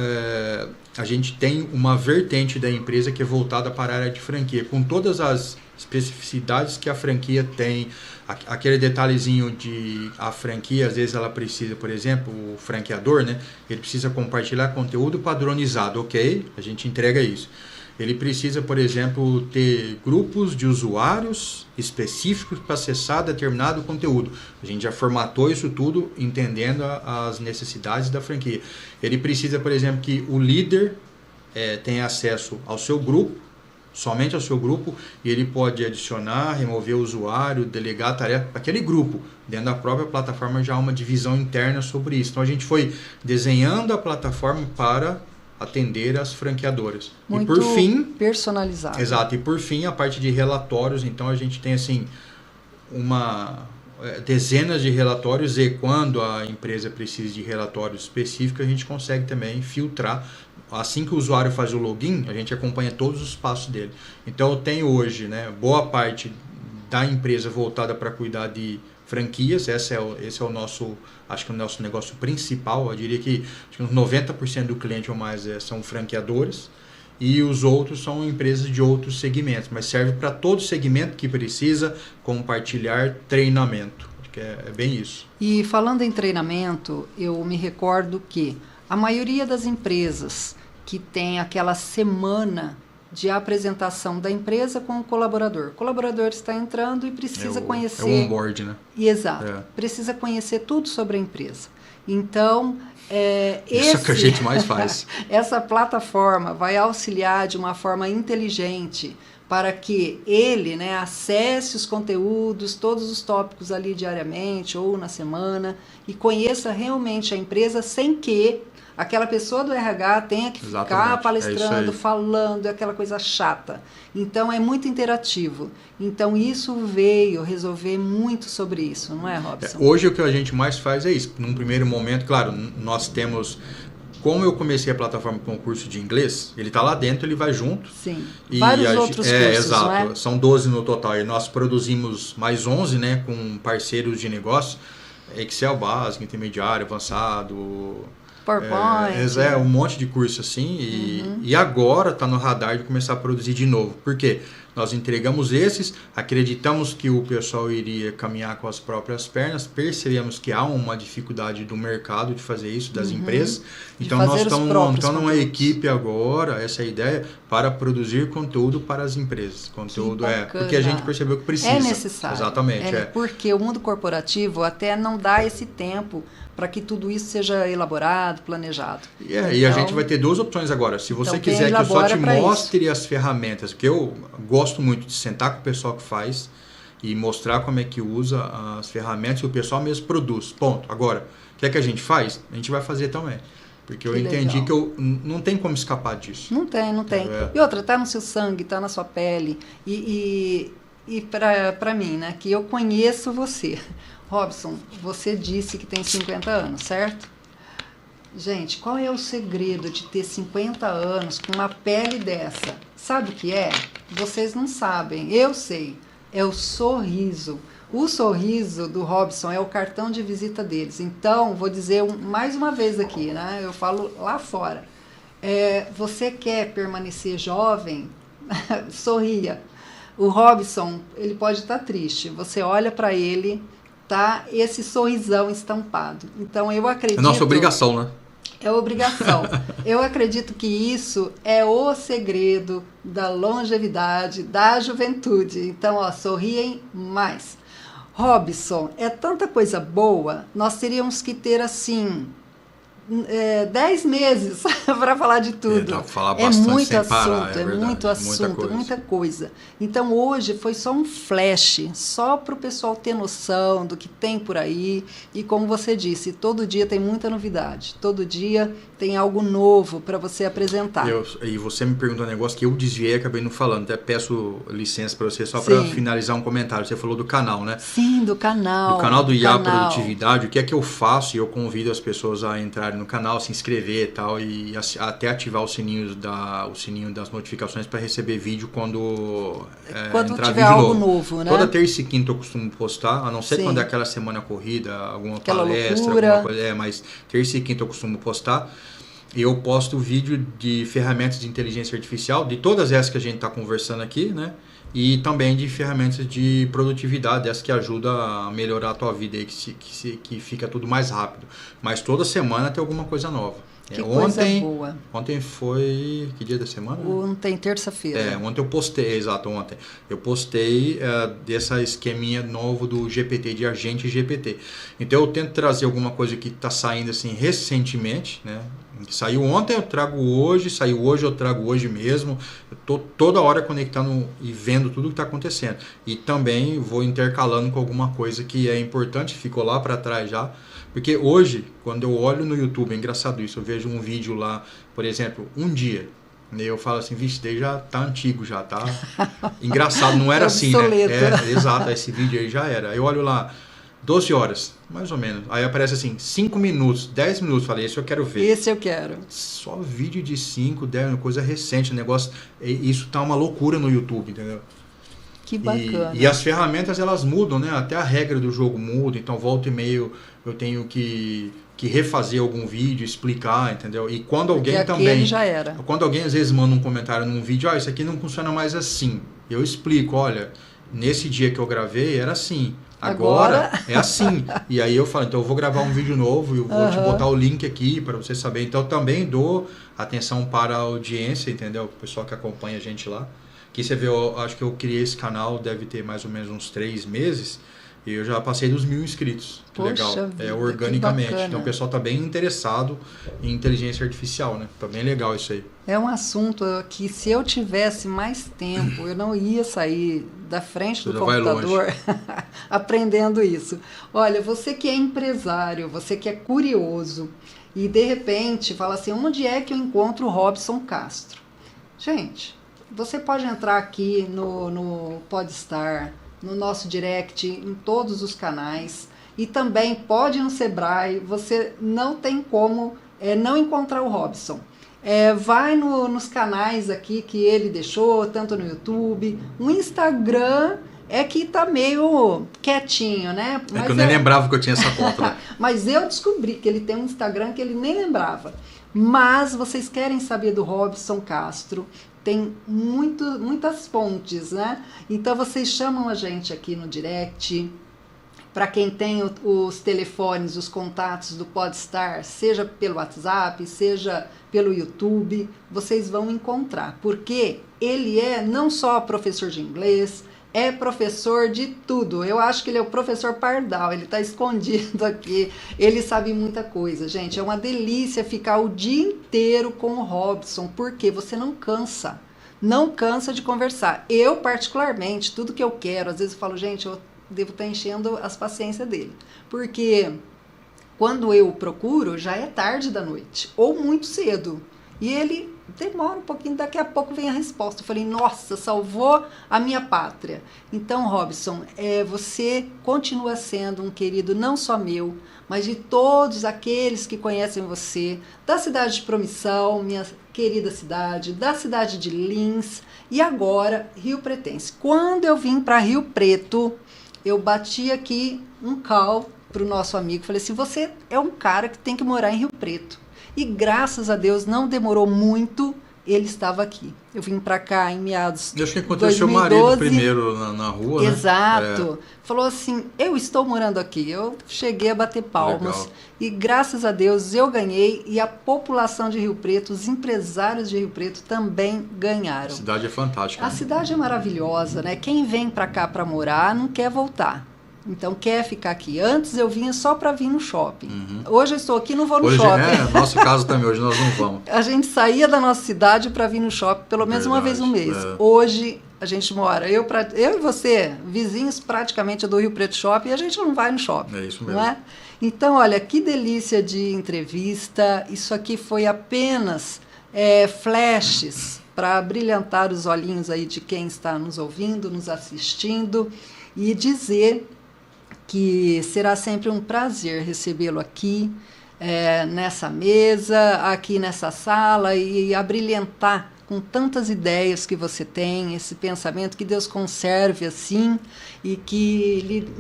a gente tem uma vertente da empresa que é voltada para a área de franquia, com todas as especificidades que a franquia tem, aquele detalhezinho de a franquia, às vezes ela precisa, por exemplo, o franqueador, né? Ele precisa compartilhar conteúdo padronizado, ok? A gente entrega isso. Ele precisa, por exemplo, ter grupos de usuários específicos para acessar determinado conteúdo. A gente já formatou isso tudo, entendendo as necessidades da franquia. Ele precisa, por exemplo, que o líder tenha acesso ao seu grupo, somente ao seu grupo, e ele pode adicionar, remover o usuário, delegar a tarefa para aquele grupo. Dentro da própria plataforma já há uma divisão interna sobre isso. Então a gente foi desenhando a plataforma para atender as franqueadoras. Muito e por fim, personalizado. Exato. E por fim, a parte de relatórios. Então a gente tem assim dezenas de relatórios, e quando a empresa precisa de relatórios específicos, a gente consegue também filtrar. Assim que o usuário faz o login, a gente acompanha todos os passos dele. Então eu tenho hoje, né, boa parte da empresa voltada para cuidar de franquias, esse é o nosso, acho que o nosso negócio principal. Eu diria que acho que uns 90% do cliente ou mais são franqueadores, e os outros são empresas de outros segmentos, mas serve para todo segmento que precisa compartilhar treinamento. Acho que é bem isso. E falando em treinamento, eu me recordo que a maioria das empresas que tem aquela semana de apresentação da empresa com o colaborador. O colaborador está entrando e precisa conhecer... É o onboard, né? Exato. Precisa conhecer tudo sobre a empresa. Então, isso é o que a gente mais faz. Essa plataforma vai auxiliar de uma forma inteligente para que ele, né, acesse os conteúdos, todos os tópicos ali diariamente ou na semana e conheça realmente a empresa sem que aquela pessoa do RH tenha que ficar palestrando, falando, aquela coisa chata. Então, é muito interativo. Então, isso veio resolver muito sobre isso, não é, Robson? Hoje, o que a gente mais faz é isso. Num primeiro momento, claro, nós temos... Como eu comecei a plataforma com o curso de inglês, ele está lá dentro, ele vai junto. Sim, vários outros cursos, exato. Não é? São 12 no total. E nós produzimos mais 11, né, com parceiros de negócio. Excel básico, intermediário, avançado... PowerPoint. Um monte de curso assim, e agora está no radar de começar a produzir de novo. Por quê? Nós entregamos esses, acreditamos que o pessoal iria caminhar com as próprias pernas, percebemos que há uma dificuldade do mercado de fazer isso, das empresas. Então nós estamos montando uma equipe agora, essa é a ideia, para produzir conteúdo para as empresas. Conteúdo porque a gente percebeu que precisa. É necessário. Exatamente. Porque o mundo corporativo até não dá esse tempo para que tudo isso seja elaborado, planejado. E a gente vai ter duas opções agora. Se você quiser que eu só te mostre as ferramentas, porque eu gosto muito de sentar com o pessoal que faz e mostrar como é que usa as ferramentas que o pessoal mesmo produz. Ponto. Agora, o que é que a gente faz? A gente vai fazer também. Porque eu entendi que não tem como escapar disso. Não tem. E outra, está no seu sangue, está na sua pele. E para mim, né, que eu conheço você. Robson, você disse que tem 50 anos, certo? Gente, qual é o segredo de ter 50 anos com uma pele dessa? Sabe o que é? Vocês não sabem, eu sei. É o sorriso. O sorriso do Robson é o cartão de visita deles. Então, vou dizer mais uma vez aqui, né? Eu falo lá fora. Você quer permanecer jovem? Sorria. O Robson, ele pode estar triste. Você olha para ele... tá esse sorrisão estampado. Então, eu acredito... É nossa obrigação, né? É obrigação. Eu acredito que isso é o segredo da longevidade, da juventude. Então, sorriem mais. Robson, é tanta coisa boa, nós teríamos que ter, assim, 10 meses para falar de tudo. Dá pra falar bastante muito sem assunto, parar, muito assunto, muita coisa. Então hoje foi só um flash, só para o pessoal ter noção do que tem por aí. E como você disse, todo dia tem muita novidade, todo dia tem algo novo para você apresentar. E você me perguntou um negócio que eu desviei e acabei não falando. Até peço licença para você só para finalizar um comentário. Você falou do canal, né? Sim, do canal. Do canal do IA Produtividade. O que é que eu faço? E eu convido as pessoas a entrarem no canal, se inscrever e tal, e até ativar o sininho das notificações para receber vídeo quando entrar tiver vídeo algo novo, né? Toda terça e quinta eu costumo postar, a não ser quando é aquela semana corrida, alguma palestra, loucura. Alguma coisa. Mas terça e quinta eu costumo postar. E eu posto vídeo de ferramentas de inteligência artificial, de todas essas que a gente está conversando aqui, né? E também de ferramentas de produtividade, essas que ajudam a melhorar a tua vida, aí, que fica tudo mais rápido. Mas toda semana tem alguma coisa nova. Que coisa boa. Ontem foi... Que dia da semana? Ontem, terça-feira. Ontem eu postei, exato, ontem. Eu postei dessa esqueminha novo do GPT, de agente GPT. Então eu tento trazer alguma coisa que está saindo assim recentemente, né? Saiu ontem, eu trago hoje, saiu hoje, eu trago hoje mesmo. Eu estou toda hora conectando e vendo tudo o que está acontecendo. E também vou intercalando com alguma coisa que é importante, ficou lá para trás já. Porque hoje, quando eu olho no YouTube, é engraçado isso, eu vejo um vídeo lá, por exemplo, um dia, e eu falo assim, vixe, daí já tá antigo, já tá engraçado, não era assim, né? Exato, esse vídeo aí já era. Eu olho lá, 12 horas, mais ou menos. Aí aparece assim, 5 minutos, 10 minutos. Falei, esse eu quero ver. Esse eu quero. Só vídeo de 5, 10, coisa recente, negócio. Isso tá uma loucura no YouTube, entendeu? Que bacana. E as ferramentas, elas mudam, né? Até a regra do jogo muda, então volta e meio eu tenho que refazer algum vídeo, explicar, entendeu? E quando alguém porque também... já era. Quando alguém às vezes manda um comentário num vídeo, isso aqui não funciona mais assim. Eu explico, olha, nesse dia que eu gravei era assim. Agora é assim. E aí eu falo, então eu vou gravar um vídeo novo e eu vou te botar o link aqui para você saber. Então eu também dou atenção para a audiência, entendeu? O pessoal que acompanha a gente lá. Que você vê, eu acho que eu criei esse canal, deve ter mais ou menos uns 3 meses. E eu já passei dos 1.000 inscritos. Que Poxa legal. vida, organicamente. que Então o pessoal tá bem interessado em inteligência artificial, né? Tá bem legal isso aí. É um assunto que se eu tivesse mais tempo, eu não ia sair da frente do computador aprendendo isso. Olha, você que é empresário, você que é curioso e de repente fala assim, onde é que eu encontro o Robson Castro? Gente, você pode entrar aqui no Podstar, no nosso direct, em todos os canais, e também pode ir no Sebrae, você não tem como não encontrar o Robson. Vai nos canais aqui que ele deixou, tanto no YouTube, o Instagram é que tá meio quietinho, né? Mas que eu nem lembrava que eu tinha essa conta, né? Mas eu descobri que ele tem um Instagram que ele nem lembrava. Mas vocês querem saber do Robson Castro, tem muitas fontes, né? Então vocês chamam a gente aqui no direct. Para quem tem os telefones, os contatos do Podstar, seja pelo WhatsApp, seja pelo YouTube, vocês vão encontrar. Porque ele é não só professor de inglês, é professor de tudo. Eu acho que ele é o professor Pardal, ele está escondido aqui, ele sabe muita coisa. Gente, é uma delícia ficar o dia inteiro com o Robson, porque você não cansa de conversar. Eu, particularmente, tudo que eu quero, às vezes eu falo, gente, eu devo estar enchendo as paciências dele, porque quando eu procuro, já é tarde da noite, ou muito cedo, e ele demora um pouquinho, daqui a pouco vem a resposta. Eu falei, nossa, salvou a minha pátria. Então, Robson, você continua sendo um querido não só meu, mas de todos aqueles que conhecem você, da cidade de Promissão, minha querida cidade, da cidade de Lins, e agora Rio Pretense. Quando eu vim para Rio Preto, eu bati aqui um call para o nosso amigo, falei assim, você é um cara que tem que morar em Rio Preto. E graças a Deus não demorou muito, ele estava aqui. Eu vim para cá em meados de 2012. Eu acho que encontrei seu marido primeiro na rua, exato. Né? Falou assim, eu estou morando aqui. Eu cheguei a bater palmas. Legal. E graças a Deus eu ganhei e a população de Rio Preto, os empresários de Rio Preto também ganharam. A cidade é fantástica. A cidade é maravilhosa, né? Quem vem para cá para morar não quer voltar. Então, quer ficar aqui. Antes eu vinha só para vir no shopping. Uhum. Hoje eu estou aqui e não vou no shopping. Nosso caso também, hoje nós não vamos. A gente saía da nossa cidade para vir no shopping pelo menos uma vez no mês. Hoje a gente mora, eu e você, vizinhos praticamente do Rio Preto Shopping, e a gente não vai no shopping. É isso mesmo. Não é? Então, olha, que delícia de entrevista. Isso aqui foi apenas flashes para brilhantar os olhinhos aí de quem está nos ouvindo, nos assistindo, e dizer que será sempre um prazer recebê-lo aqui, nessa mesa, aqui nessa sala, e abrilhantar com tantas ideias que você tem, esse pensamento, que Deus conserve assim, e que ele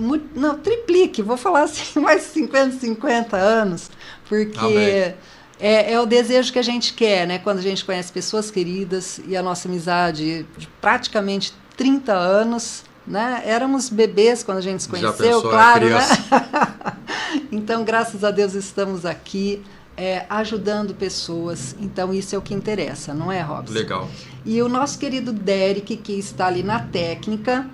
triplique, vou falar assim, mais 50 anos, porque é o desejo que a gente quer, né? Quando a gente conhece pessoas queridas, e a nossa amizade de praticamente 30 anos, né? Éramos bebês quando a gente se conheceu, claro, né? Então, graças a Deus, estamos aqui ajudando pessoas. Então, isso é o que interessa, não é, Robson? Legal. E o nosso querido Derek, que está ali na técnica,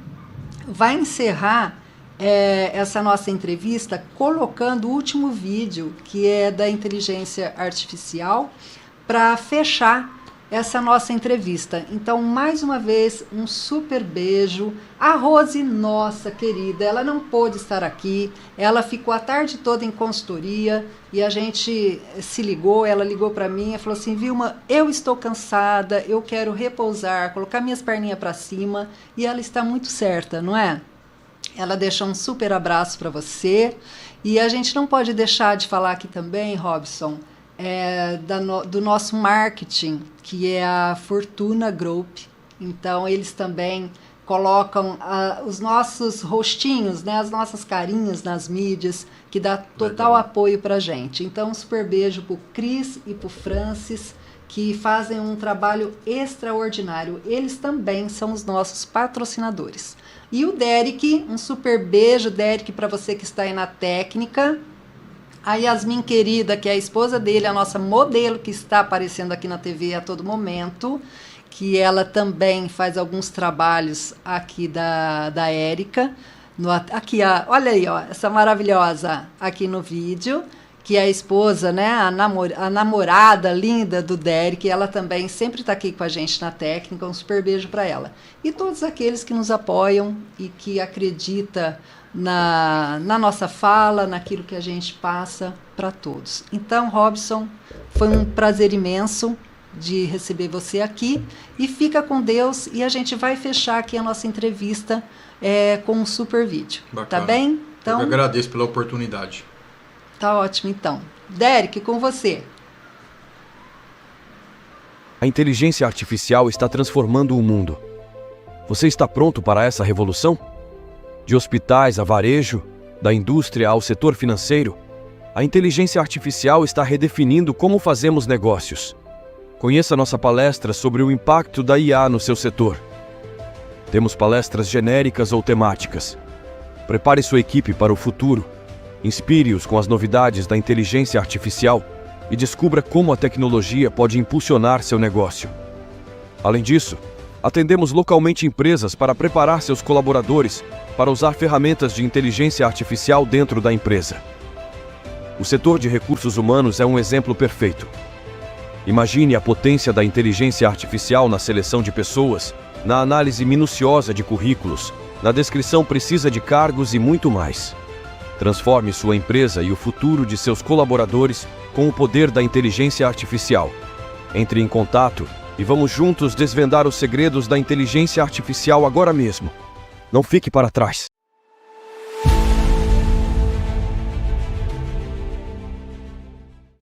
vai encerrar essa nossa entrevista colocando o último vídeo, que é da inteligência artificial, para fechar essa nossa entrevista. Então, mais uma vez, um super beijo. A Rose, nossa querida, ela não pôde estar aqui, ela ficou a tarde toda em consultoria, e a gente se ligou, ela ligou para mim e falou assim, Vilma, eu estou cansada, eu quero repousar, colocar minhas perninhas para cima, e ela está muito certa, não é? Ela deixou um super abraço para você, e a gente não pode deixar de falar aqui também, Robson, do nosso marketing, que é a Fortuna Group. Então, eles também colocam os nossos rostinhos, né, as nossas carinhas nas mídias, que dá total apoio para a gente. Então, um super beijo para o Cris e para o Francis, que fazem um trabalho extraordinário. Eles também são os nossos patrocinadores. E o Derek, um super beijo, Derek, para você que está aí na técnica. A Yasmin querida, que é a esposa dele, a nossa modelo, que está aparecendo aqui na TV a todo momento, que ela também faz alguns trabalhos aqui da Érica. Aqui, olha aí, ó, essa maravilhosa aqui no vídeo, que é a esposa, né, a namorada linda do Derek. Ela também sempre está aqui com a gente na técnica. Um super beijo para ela. E todos aqueles que nos apoiam e que acreditam na nossa fala, naquilo que a gente passa para todos. Então, Robson, foi um prazer imenso de receber você aqui, e fica com Deus, e a gente vai fechar aqui a nossa entrevista com um super vídeo. Bacana. Tá bem? Então, eu agradeço pela oportunidade. Tá ótimo, então. Derek, com você. A inteligência artificial está transformando o mundo. Você está pronto para essa revolução? De hospitais a varejo, da indústria ao setor financeiro, a inteligência artificial está redefinindo como fazemos negócios. Conheça nossa palestra sobre o impacto da IA no seu setor. Temos palestras genéricas ou temáticas. Prepare sua equipe para o futuro. Inspire-os com as novidades da inteligência artificial e descubra como a tecnologia pode impulsionar seu negócio. Além disso, atendemos localmente empresas para preparar seus colaboradores para usar ferramentas de inteligência artificial dentro da empresa. O setor de recursos humanos é um exemplo perfeito. Imagine a potência da inteligência artificial na seleção de pessoas, na análise minuciosa de currículos, na descrição precisa de cargos e muito mais. Transforme sua empresa e o futuro de seus colaboradores com o poder da inteligência artificial. Entre em contato e vamos juntos desvendar os segredos da inteligência artificial agora mesmo. Não fique para trás.